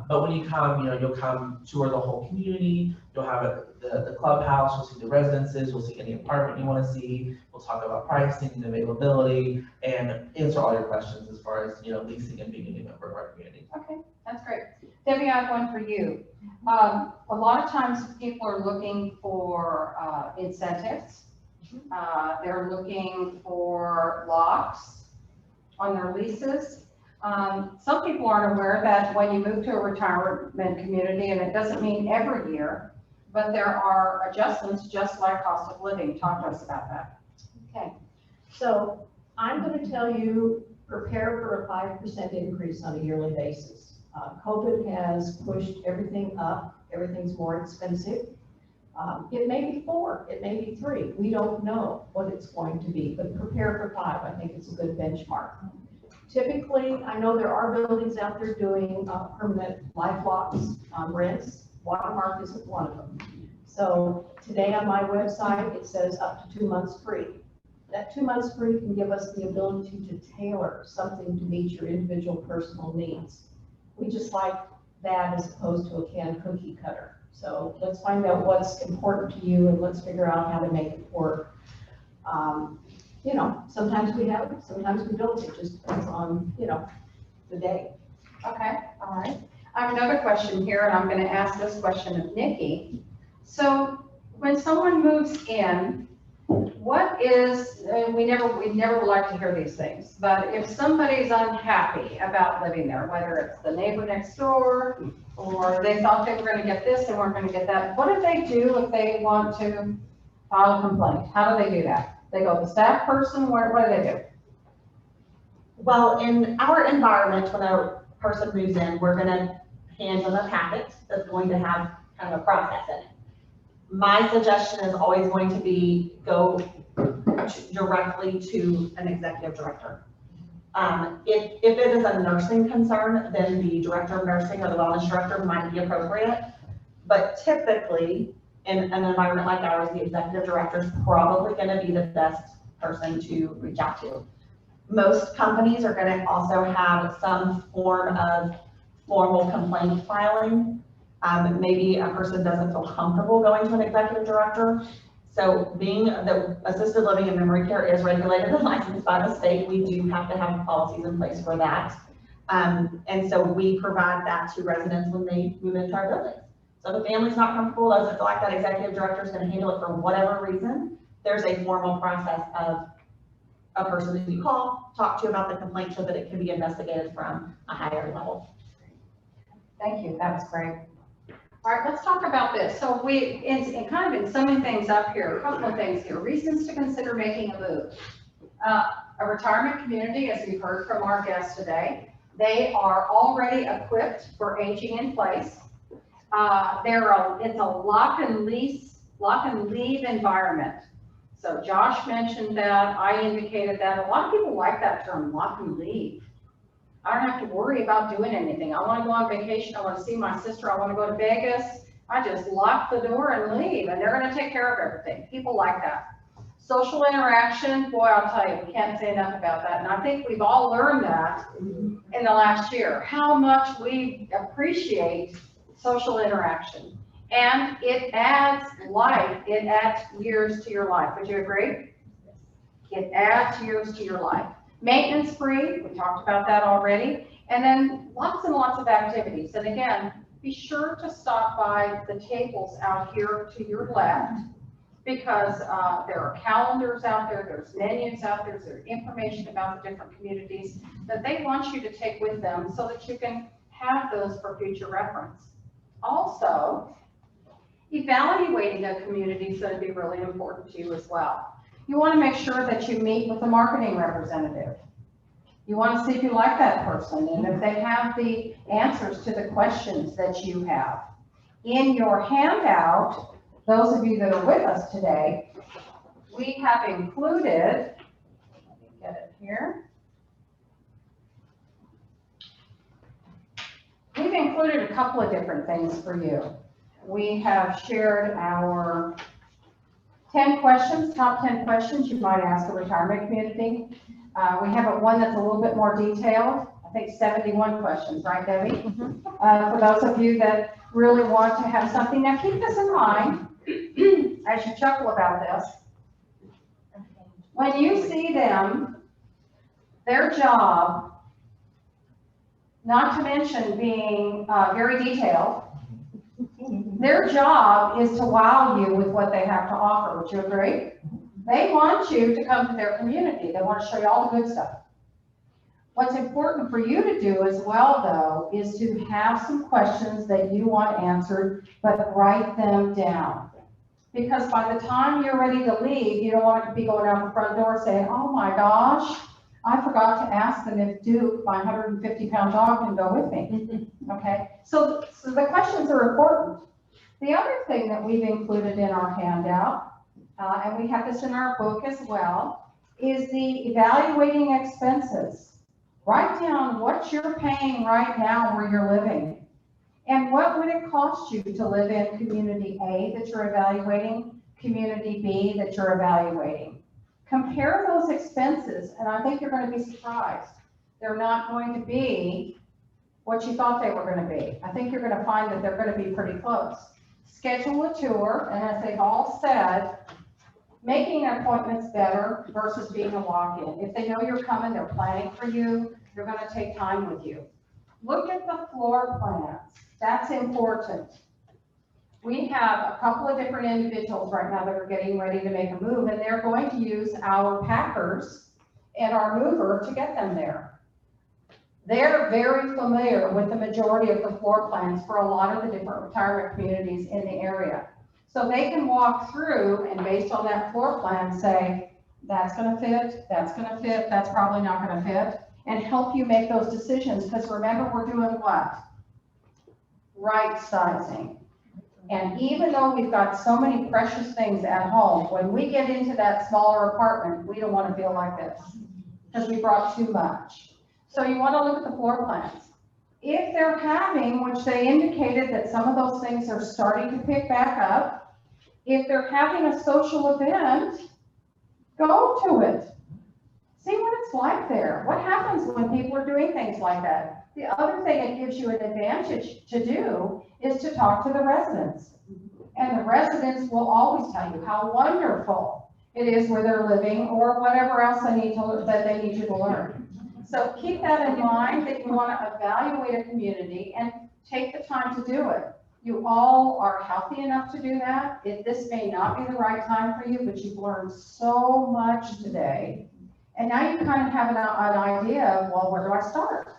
But when you come, you'll come tour the whole community, you'll have the clubhouse, you'll see the residences, you'll see any apartment you want to see, we'll talk about pricing and availability, and answer all your questions as far as, leasing and being a new member of our community. Okay, that's great. Debbie, I have one for you. A lot of times people are looking for incentives. They're looking for locks on their leases. Some people aren't aware that when you move to a retirement community, and it doesn't mean every year, but there are adjustments just like cost of living. Talk to us about that. Okay, so I'm going to tell you, prepare for a 5% increase on a yearly basis. COVID has pushed everything up. Everything's more expensive. It may be 4, it may be 3. We don't know what it's going to be, but prepare for 5. I think it's a good benchmark. Typically, I know there are buildings out there doing permanent life locks rents. Watermark isn't one of them. So today on my website, it says up to 2 months free. That 2 months free can give us the ability to tailor something to meet your individual personal needs. We just like that as opposed to a canned cookie cutter. So let's find out what's important to you and let's figure out how to make it work. You know, sometimes we have it, sometimes we don't. It just depends on, you know, the day. Okay, all right. I have another question here, and I'm gonna ask this question of Nikki. So when someone moves in, what is, and we never like to hear these things, but if somebody's unhappy about living there, whether it's the neighbor next door, or they thought they were gonna get this and weren't gonna get that, what do they do if they want to file a complaint? How do they do that? They go to the staff person, what do they do? Well, in our environment, when a person moves in, we're gonna hand them a packet that's going to have kind of a process in it. My suggestion is always going to be go directly to an executive director. If it is a nursing concern, then the director of nursing or the wellness director might be appropriate. But typically, in an environment like ours, the executive director is probably gonna be the best person to reach out to. Most companies are gonna also have some form of formal complaint filing. Maybe a person doesn't feel comfortable going to an executive director. So being that assisted living and memory care is regulated and licensed by the state, we do have to have policies in place for that. And so we provide that to residents when they move into our buildings. So if the family's not comfortable, doesn't feel like that executive director is going to handle it for whatever reason, there's a formal process of a person that you call, talk to about the complaint so that it can be investigated from a higher level. Thank you, that was great. All right, let's talk about this. So in kind of in summing things up here, a couple of things here. Reasons to consider making a move. A retirement community, as we've heard from our guests today, they are already equipped for aging in place. It's a lock and leave environment. So Josh mentioned that, I indicated that. A lot of people like that term, lock and leave. I don't have to worry about doing anything. I want to go on vacation. I want to see my sister. I want to go to Vegas. I just lock the door and leave, and they're going to take care of everything. People like that. Social interaction, boy, I'll tell you, we can't say enough about that. And I think we've all learned that in the last year, how much we appreciate social interaction. And it adds life. It adds years to your life. Would you agree? It adds years to your life. Maintenance free, we talked about that already. And then lots and lots of activities. And again, be sure to stop by the tables out here to your left, because there are calendars out there, there's menus out there, there's information about the different communities that they want you to take with them so that you can have those for future reference. Also, evaluating a community is going to be really important to you as well. You want to make sure that you meet with the marketing representative. You want to see if you like that person and if they have the answers to the questions that you have. In your handout, those of you that are with us today, we have included, let me get it here. We've included a couple of different things for you. We have shared our 10 questions, top 10 questions you might ask a retirement community. We have one that's a little bit more detailed. I think 71 questions, right, Debbie? Mm-hmm. For those of you that really want to have something. Now keep this in mind as you chuckle about this. When you see them, their job, not to mention being very detailed, their job is to wow you with what they have to offer. Would you agree? They want you to come to their community. They want to show you all the good stuff. What's important for you to do as well, though, is to have some questions that you want answered, but write them down. Because by the time you're ready to leave, you don't want to be going out the front door saying, oh my gosh, I forgot to ask them if Duke, my 150-pound dog, can go with me. Okay, so the questions are important. The other thing that we've included in our handout, and we have this in our book as well, is the evaluating expenses. Write down what you're paying right now where you're living. And what would it cost you to live in community A that you're evaluating, community B that you're evaluating? Compare those expenses, and I think you're going to be surprised. They're not going to be what you thought they were going to be. I think you're going to find that they're going to be pretty close. schedule a tour, and as they've all said, making appointments better versus being a walk-in. If they know you're coming, they're planning for you, they're gonna take time with you. Look at the floor plans. That's important. We have a couple of different individuals right now that are getting ready to make a move, and they're going to use our packers and our mover to get them there. They're very familiar with the majority of the floor plans for a lot of the different retirement communities in the area. So they can walk through and based on that floor plan say, that's gonna fit, that's probably not gonna fit, and help you make those decisions. Because remember, we're doing what? Right sizing. And even though we've got so many precious things at home, when we get into that smaller apartment, we don't want to feel like this because we brought too much. So you want to look at the floor plans. If they're having, which they indicated that some of those things are starting to pick back up, if they're having a social event, go to it. See what it's like there. What happens when people are doing things like that? The other thing it gives you an advantage to do is to talk to the residents. And the residents will always tell you how wonderful it is where they're living or whatever else that they need you to learn. So keep that in mind that you want to evaluate a community and take the time to do it. You all are healthy enough to do that. This may not be the right time for you, but you've learned so much today. And now you kind of have an idea of, well, where do I start?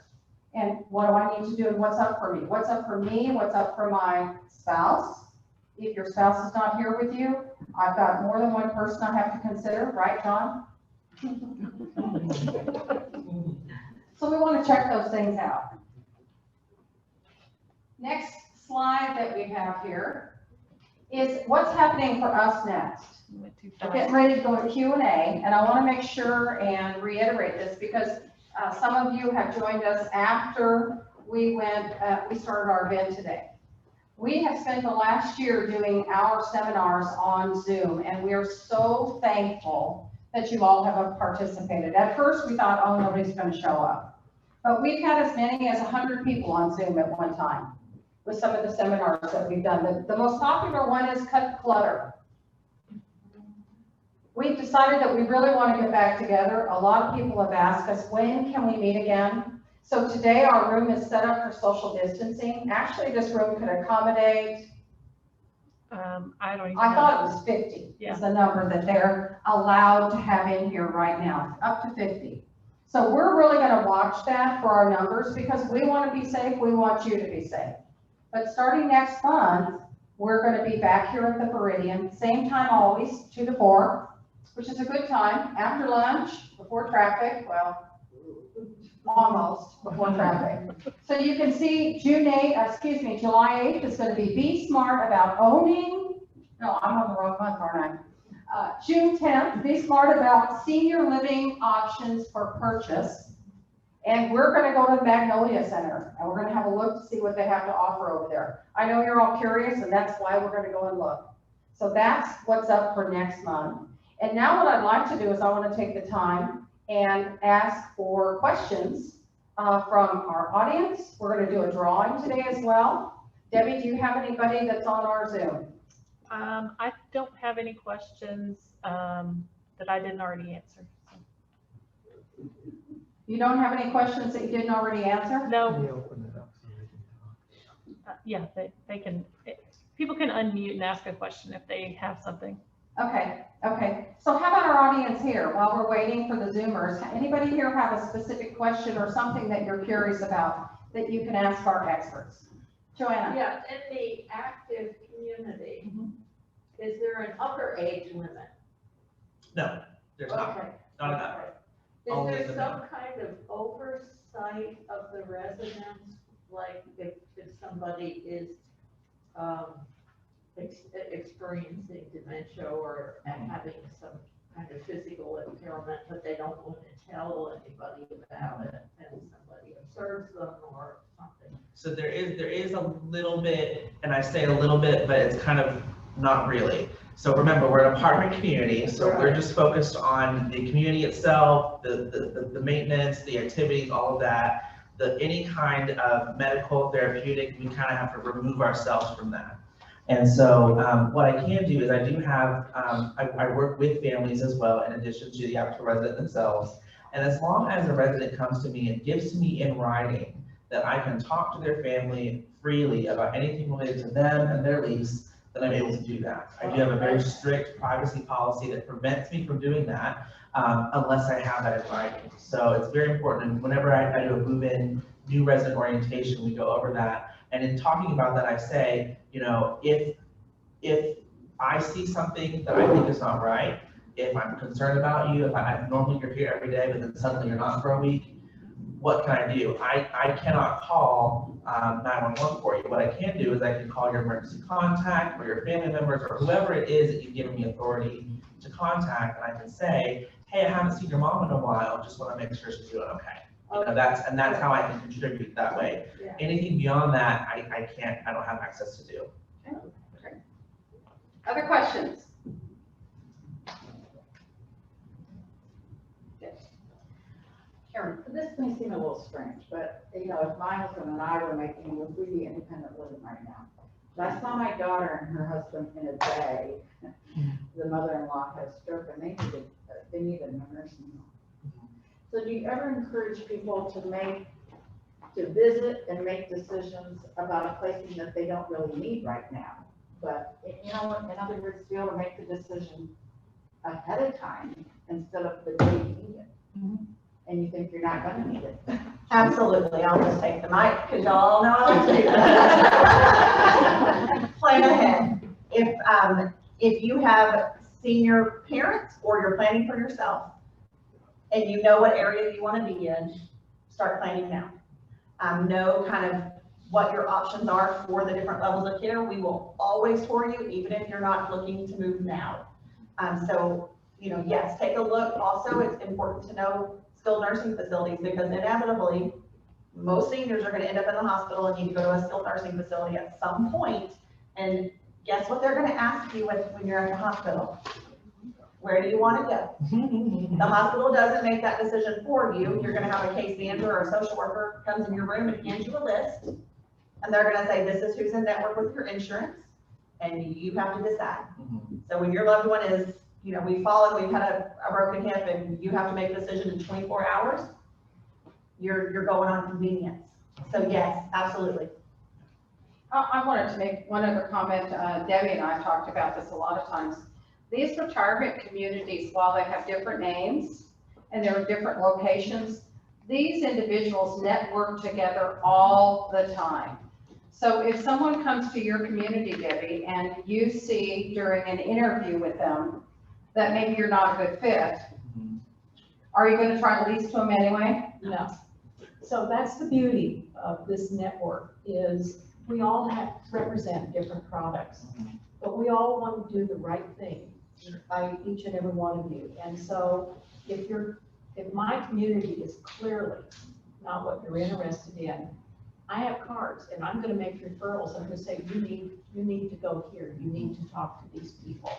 And what do I need to do and what's up for me? What's up for me? What's up for my spouse? If your spouse is not here with you, I've got more than one person I have to consider, right, John? So we want to check those things out. Next slide that we have here is what's happening for us next. We're getting ready to go to Q&A, and I want to make sure and reiterate this because some of you have joined us after we started our event today. We have spent the last year doing our seminars on Zoom, and we are so thankful that you all have participated. At first, we thought, oh, nobody's going to show up. But we've had as many as 100 people on Zoom at one time with some of the seminars that we've done. The most popular one is Cut Clutter. We've decided that we really want to get back together. A lot of people have asked us, when can we meet again? So today our room is set up for social distancing. Actually, this room could accommodate, I don't even I know. thought it was 50 Yeah. is the number that they're allowed to have in here right now, up to 50. So we're really going to watch that for our numbers because we want to be safe. We want you to be safe. But starting next month, we're going to be back here at the Meridian, same time always, 2 to 4. Which is a good time, after lunch, before traffic, well, almost before traffic. So you can see July 8th is going to be smart about owning, no, I'm on the wrong month, aren't I? June 10th, be smart about senior living options for purchase. And we're going to go to the Magnolia Center, and we're going to have a look to see what they have to offer over there. I know you're all curious, and that's why we're going to go and look. So that's what's up for next month. And now what I'd like to do is I want to take the time and ask for questions from our audience. We're going to do a drawing today as well. Debbie, do you have anybody that's on our Zoom? I don't have any questions that I didn't already answer. So. You don't have any questions that you didn't already answer? No. Can you open it up so they can talk? Yeah, they can. People can unmute and ask a question if they have something. Okay. So how about our audience here while we're waiting for the Zoomers? Anybody here have a specific question or something that you're curious about that you can ask our experts? Joanna? Yeah, in the active community, is there an upper age limit? No, there's not. Okay. Not enough. Is Only there the some kind of oversight of the residents, like if somebody is experiencing dementia or having some kind of physical impairment, but they don't want to tell anybody about it, and somebody observes them or something? So there is a little bit, and I say a little bit, but it's kind of not really. So remember, we're an apartment community, so we're just focused on the community itself, the maintenance, the activities, all of that. Any kind of medical, therapeutic, we kind of have to remove ourselves from that. And so what I can do is I do have, I work with families as well in addition to the actual resident themselves. And as long as a resident comes to me and gives to me in writing that I can talk to their family freely about anything related to them and their lease, then I'm able to do that. I do have a very strict privacy policy that prevents me from doing that unless I have that in writing. So it's very important. And whenever I do a move-in new resident orientation, we go over that. And in talking about that, I say, you know, if I see something that I think is not right, if I'm concerned about you, if normally you're here every day, but then suddenly you're not for a week, what can I do? I cannot call 911 for you. What I can do is I can call your emergency contact or your family members or whoever it is that you've given me authority to contact, and I can say, hey, I haven't seen your mom in a while, just want to make sure she's doing okay. You know, that's how I can contribute that way. Yeah. Anything beyond that, I don't have access to do. Other questions? Karen, this may seem a little strange, but, you know, if my husband and I were making a really independent living right now, but I saw my daughter and her husband in a day, the mother-in-law had a stroke and they needed a nursing home. So do you ever encourage people to visit and make decisions about a placing that they don't really need right now? But, you know, in other words, be able to make the decision ahead of time instead of the day you need it. And you think you're not gonna need it. Absolutely, I'll just take the mic, because y'all know I like to do that. Plan ahead. If you have senior parents or you're planning for yourself, and you know what area you want to be in, start planning now. Know kind of what your options are for the different levels of care. We will always tour you, even if you're not looking to move now. So, you know, yes, take a look. Also, it's important to know skilled nursing facilities, because inevitably, most seniors are going to end up in the hospital and need to go to a skilled nursing facility at some point. And guess what they're going to ask you when you're at the hospital? Where do you want to go? The hospital doesn't make that decision for you. You're going to have a case manager or a social worker comes in your room and hands you a list. And they're going to say, this is who's in network with your insurance. And you have to decide. So when your loved one is, you know, we've had a broken hip and you have to make a decision in 24 hours, you're going on convenience. So yes, absolutely. I wanted to make one other comment. Debbie and I have talked about this a lot of times. These retirement communities, while they have different names and there are different locations, these individuals network together all the time. So if someone comes to your community, Debbie, and you see during an interview with them that maybe you're not a good fit, are you going to try to lease to them anyway? No. So that's the beauty of this network, is we all have represent different products, but we all want to do the right thing by each and every one of you. And so if my community is clearly not what you're interested in, I have cards and I'm going to make referrals. I'm going to say, you need to go here. You need to talk to these people.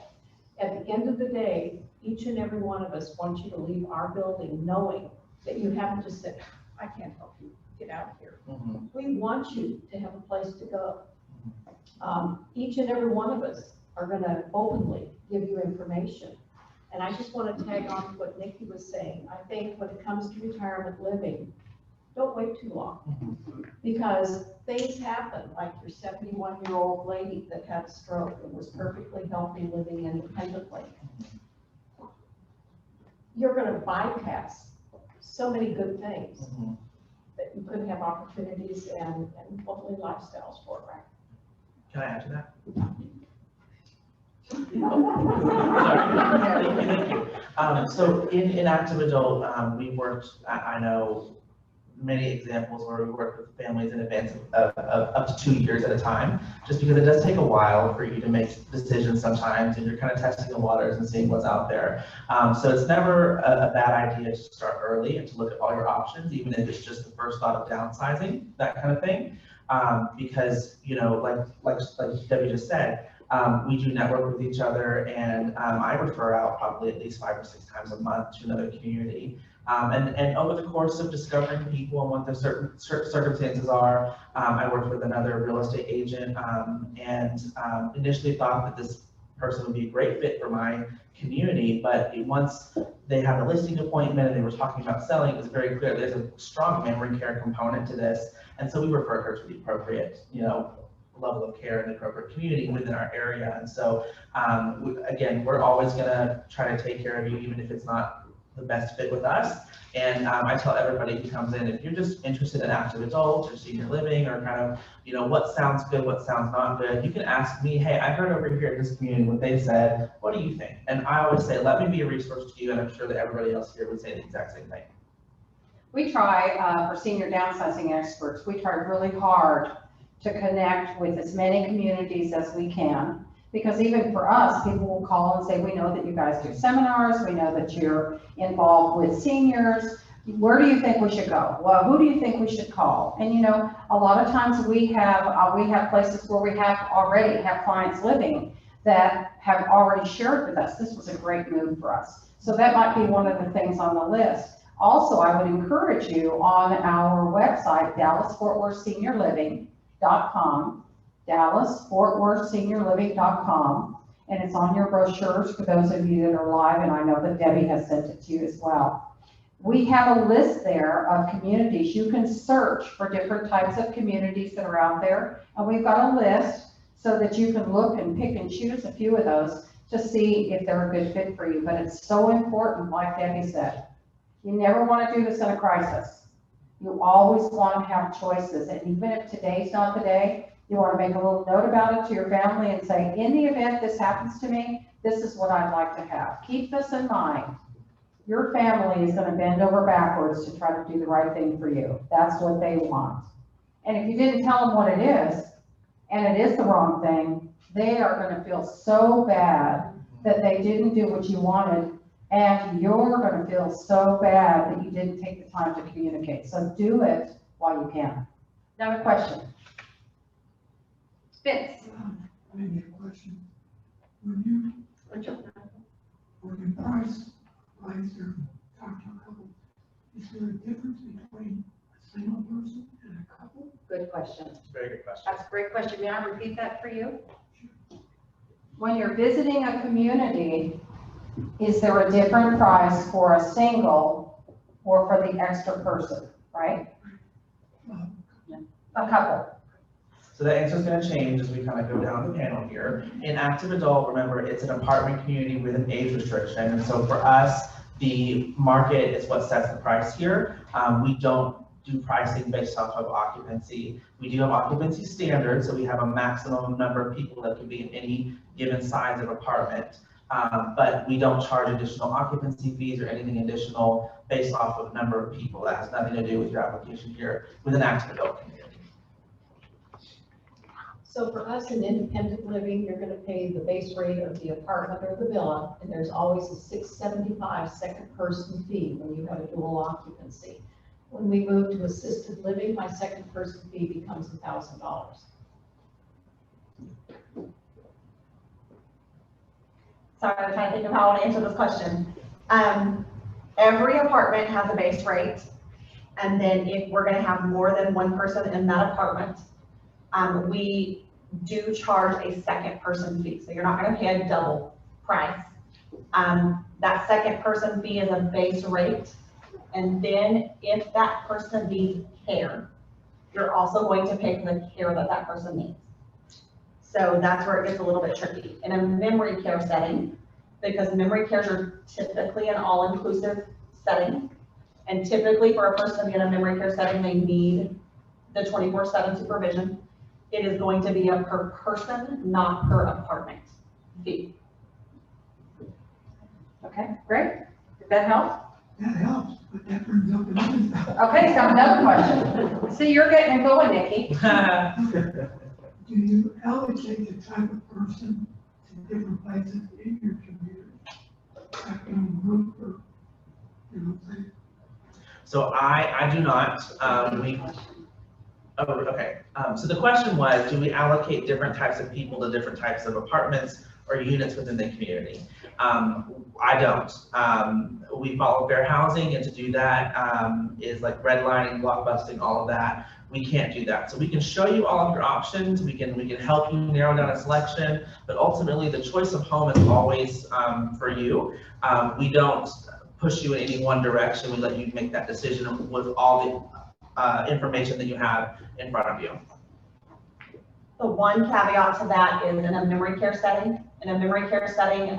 At the end of the day, each and every one of us wants you to leave our building knowing that you haven't just said, I can't help you, get out of here. We want you to have a place to go. Each and every one of us are going to openly give you information. And I just want to tag on to what Nikki was saying. I think when it comes to retirement living, don't wait too long, because things happen, like your 71-year-old lady that had a stroke and was perfectly healthy living independently. You're going to bypass so many good things that you could have opportunities and hopefully lifestyles for, right? Can I add to that? Thank you. So in active adult, we worked, I know many examples where we work with families in advance of up to 2 years at a time, just because it does take a while for you to make decisions sometimes, and you're kind of testing the waters and seeing what's out there. So it's never a bad idea to start early and to look at all your options, even if it's just the first thought of downsizing, that kind of thing. Because, you know, like Debbie just said, We do network with each other, and I refer out probably at least 5 or 6 times a month to another community. And over the course of discovering people and what their certain circumstances are, I worked with another real estate agent, and initially thought that this person would be a great fit for my community, but once they had a listing appointment and they were talking about selling, it was very clear there's a strong memory care component to this, and so we referred her to the appropriate, level of care in the appropriate community within our area. And so, again, we're always gonna try to take care of you, even if it's not the best fit with us. And I tell everybody who comes in, if you're just interested in active adult or senior living or kind of, what sounds good, what sounds not good, you can ask me, hey, I heard over here in this community what they said, what do you think? And I always say, let me be a resource to you, and I'm sure that everybody else here would say the exact same thing. We try, for senior downsizing experts, we try really hard to connect with as many communities as we can. Because even for us, people will call and say, we know that you guys do seminars, we know that you're involved with seniors. Where do you think we should go? Well, who do you think we should call? And a lot of times we have places where we already have clients living that have already shared with us. This was a great move for us. So that might be one of the things on the list. Also, I would encourage you on our website, DallasFortWorthSeniorLiving.com, DallasFortWorthSeniorLiving.com, and it's on your brochures for those of you that are live, and I know that Debbie has sent it to you as well. We have a list there of communities. You can search for different types of communities that are out there, and we've got a list so that you can look and pick and choose a few of those to see if they're a good fit for you. But it's so important, like Debbie said, you never want to do this in a crisis. You always want to have choices, and even if today's not the day, you want to make a little note about it to your family and say, in the event this happens to me, this is what I'd like to have. Keep this in mind. Your family is going to bend over backwards to try to do the right thing for you. That's what they want. And if you didn't tell them what it is, and it is the wrong thing, they are going to feel so bad that they didn't do what you wanted, and you're going to feel so bad that you didn't take the time to communicate. So do it while you can. Another question? Vince. Maybe a question. When you price or talk to a couple, is there a difference between a single person and a couple? Good question. Very good question. That's a great question. May I repeat that for you? When you're visiting a community, is there a different price for a single or for the extra person, right? A couple. So the answer is going to change as we kind of go down the panel here. In active adult, remember, it's an apartment community with an age restriction. And so for us, the market is what sets the price here. We don't do pricing based off of occupancy. We do have occupancy standards, so we have a maximum number of people that can be in any given size of apartment. But we don't charge additional occupancy fees or anything additional based off of number of people. That has nothing to do with your application here with an active adult community. So for us in independent living, you're going to pay the base rate of the apartment or the villa, and there's always a $675 second person fee when you have a dual occupancy. When we move to assisted living, my second person fee becomes $1,000. Sorry, I'm trying to think of how I want to answer this question. Every apartment has a base rate, and then if we're going to have more than one person in that apartment, we do charge a second person fee. So you're not going to pay a double price. That second person fee is a base rate. And then if that person needs care, you're also going to pay for the care that that person needs. So that's where it gets a little bit tricky. In a memory care setting, because memory cares are typically an all-inclusive setting. And typically for a person to be in a memory care setting, they need the 24/7 supervision. It is going to be a per person, not per apartment fee. Okay, great. Did that help? That helps, but that brings up another thing. Okay, so another question. See, you're getting it going, Nikki. Do you allocate the type of person to different places in your community? Like in a group or, So I do not. Oh, okay. So the question was, do we allocate different types of people to different types of apartments or units within the community? I don't. We follow fair housing, and to do that is like redlining, blockbusting, all of that. We can't do that. So we can show you all of your options. We can help you narrow down a selection, but ultimately the choice of home is always for you. We don't push you in any one direction. We let you make that decision with all the information that you have in front of you. The one caveat to that is in a memory care setting. In a memory care setting,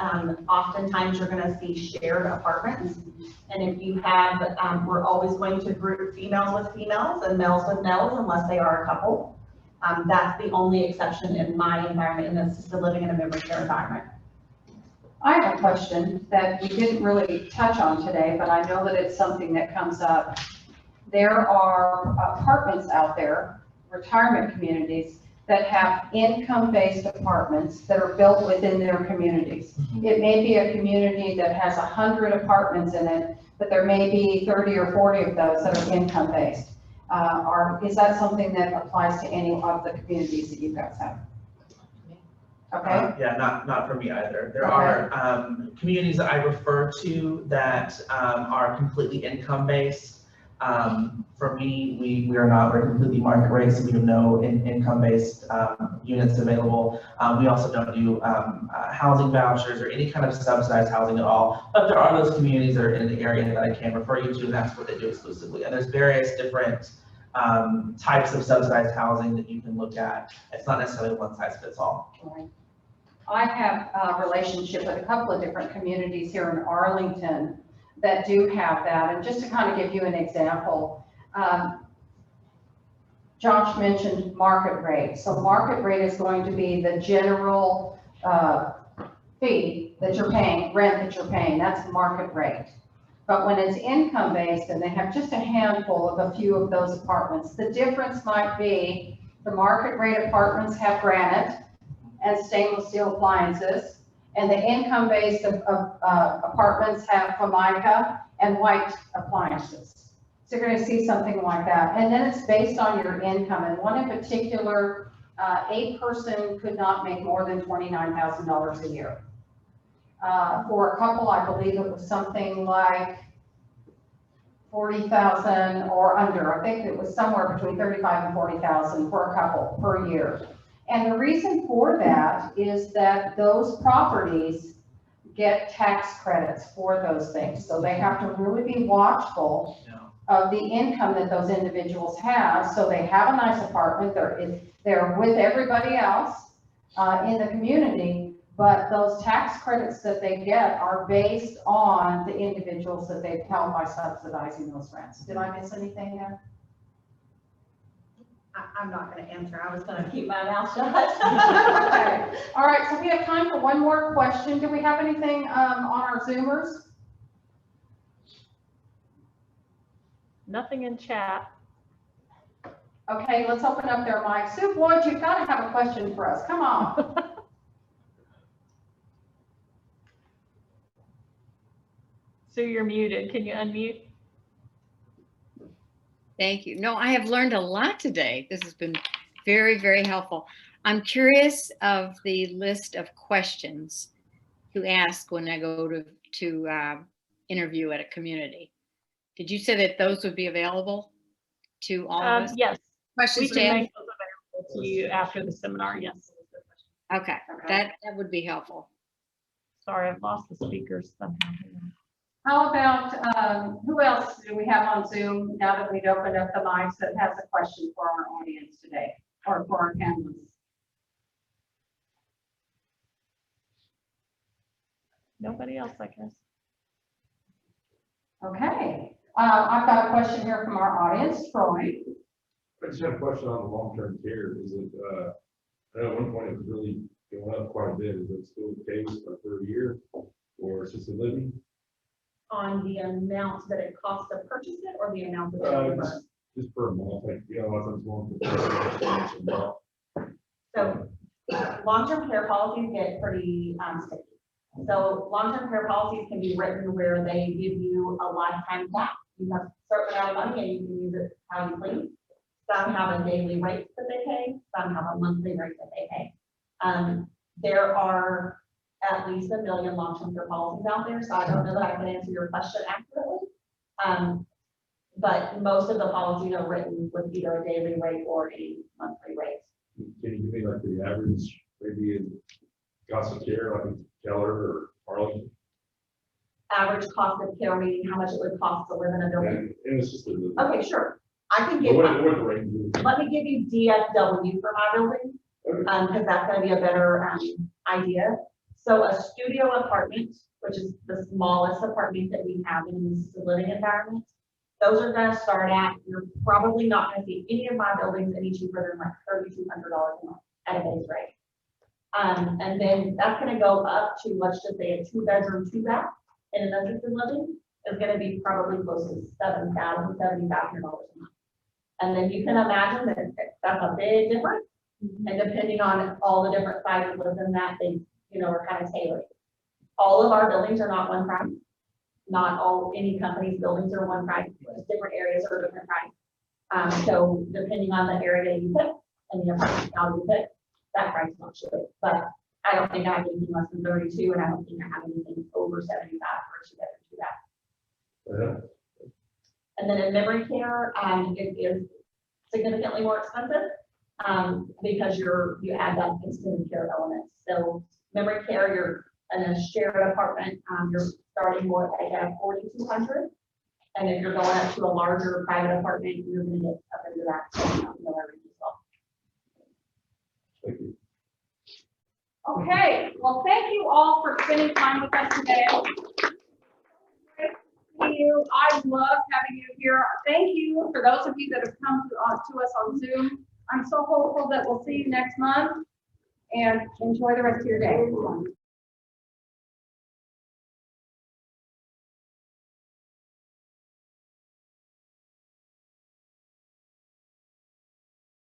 oftentimes you're gonna see shared apartments. And if you have, we're always going to group females with females and males with males unless they are a couple. That's the only exception in my environment, in assisted living in a memory care environment. I have a question that we didn't really touch on today, but I know that it's something that comes up. There are apartments out there, retirement communities, that have income-based apartments that are built within their communities. It may be a community that has 100 apartments in it, but there may be 30 or 40 of those that are income-based. Is that something that applies to any of the communities that you guys have? Okay. Yeah, not for me either. There Okay. are communities that I refer to that are completely income-based. For me, we are not. We're completely market rate, so we have no income-based units available. We also don't do housing vouchers or any kind of subsidized housing at all. But there are those communities that are in the area that I can refer you to, and that's what they do exclusively. And there's various different types of subsidized housing that you can look at. It's not necessarily one size fits all. Right. I have a relationship with a couple of different communities here in Arlington that do have that. And just to kind of give you an example, Josh mentioned market rate. So market rate is going to be the general fee that you're paying, rent that you're paying. That's market rate. But when it's income based and they have just a handful of a few of those apartments, the difference might be the market rate apartments have granite and stainless steel appliances, and the income-based apartments have Formica and white appliances. So you're going to see something like that. And then it's based on your income. And one in particular, a person could not make more than $29,000 a year. For a couple, I believe it was something like 40,000 or under. I think it was somewhere between 35 and 40,000 for a couple per year. And the reason for that is that those properties get tax credits for those things. So they have to really be watchful of the income that those individuals have. So they have a nice apartment, they're with everybody else in the community, but those tax credits that they get are based on the individuals that they've helped by subsidizing those rents. Did I miss anything there? I'm not going to answer. I was going to keep my mouth shut. Okay. All right, so we have time for one more question. Do we have anything on our Zoomers? Nothing in chat. Okay, let's open up their mics. Sue Boyd, you've got to have a question for us. Come on. Sue, you're muted. Can you unmute? Thank you. No, I have learned a lot today. This has been very, very helpful. I'm curious of the list of questions to ask when I go to interview at a community. Did you say that those would be available to all of us? Yes. Questions We to can ask? make those available to you after the seminar, yes. Okay, that would be helpful. Sorry, I've lost the speakers somehow. How about, who else do we have on Zoom now that we've opened up the mics that has a question for our audience today or for our panelists? Nobody else, I guess. Okay, I've got a question here from our audience, Troy. I just had a question on the long-term care. Is it, I know at one point it was really going up quite a bit. Is it still the case for a year or assisted living? On the amount that it costs to purchase it or the amount that Just per month, like, you know, a lot of times going So long-term care policies get pretty sticky. So long-term care policies can be written where they give you a lifetime cap. You have a certain amount of money and you can use it how you please. Some have a daily rate that they pay, some have a monthly rate that they pay. There are at least 1 million long-term care policies out there, so I don't know that I can answer your question accurately. But most of the policies are written with either a daily rate or a monthly rate. Can you give me like the average, maybe in cost of care, like in Keller or Arlington? Average cost of care, meaning how much it would cost to live in a building. And it's just a. Okay, sure. I can give, What the range is? let me give you DFW for my building, because that's gonna be a better idea. So a studio apartment, which is the smallest apartment that we have in this living environment, those are gonna start at, you're probably not gonna see any of my buildings any cheaper than like $3,200 a month at a base rate. And then that's gonna go up to, let's just say, a 2-bedroom, 2-bath in an assisted living is gonna be probably close to $7,000, $7,500 a month. And then you can imagine that that's a big difference. And depending on all the different sizes within that, they, are kind of tailored. All of our buildings are not one price. Not all, any company's buildings are one price. Just different areas are different price. So depending on the area you pick and the apartment style you pick, that price fluctuates. But I don't think I have anything less than 32, and I don't think I have anything over 75 for 2-bedroom, 2-bath. And then in memory care, it is significantly more expensive because you add that extended care element. So memory care, you're in a shared apartment, you're starting more like at $4,200. And if you're going up to a larger private apartment, you're going to get up into that range as well. Thank you. Okay, well, thank you all for spending time with us today. Great to see you. I love having you here. Thank you for those of you that have come to us on Zoom. I'm so hopeful that we'll see you next month, and enjoy the rest of your day.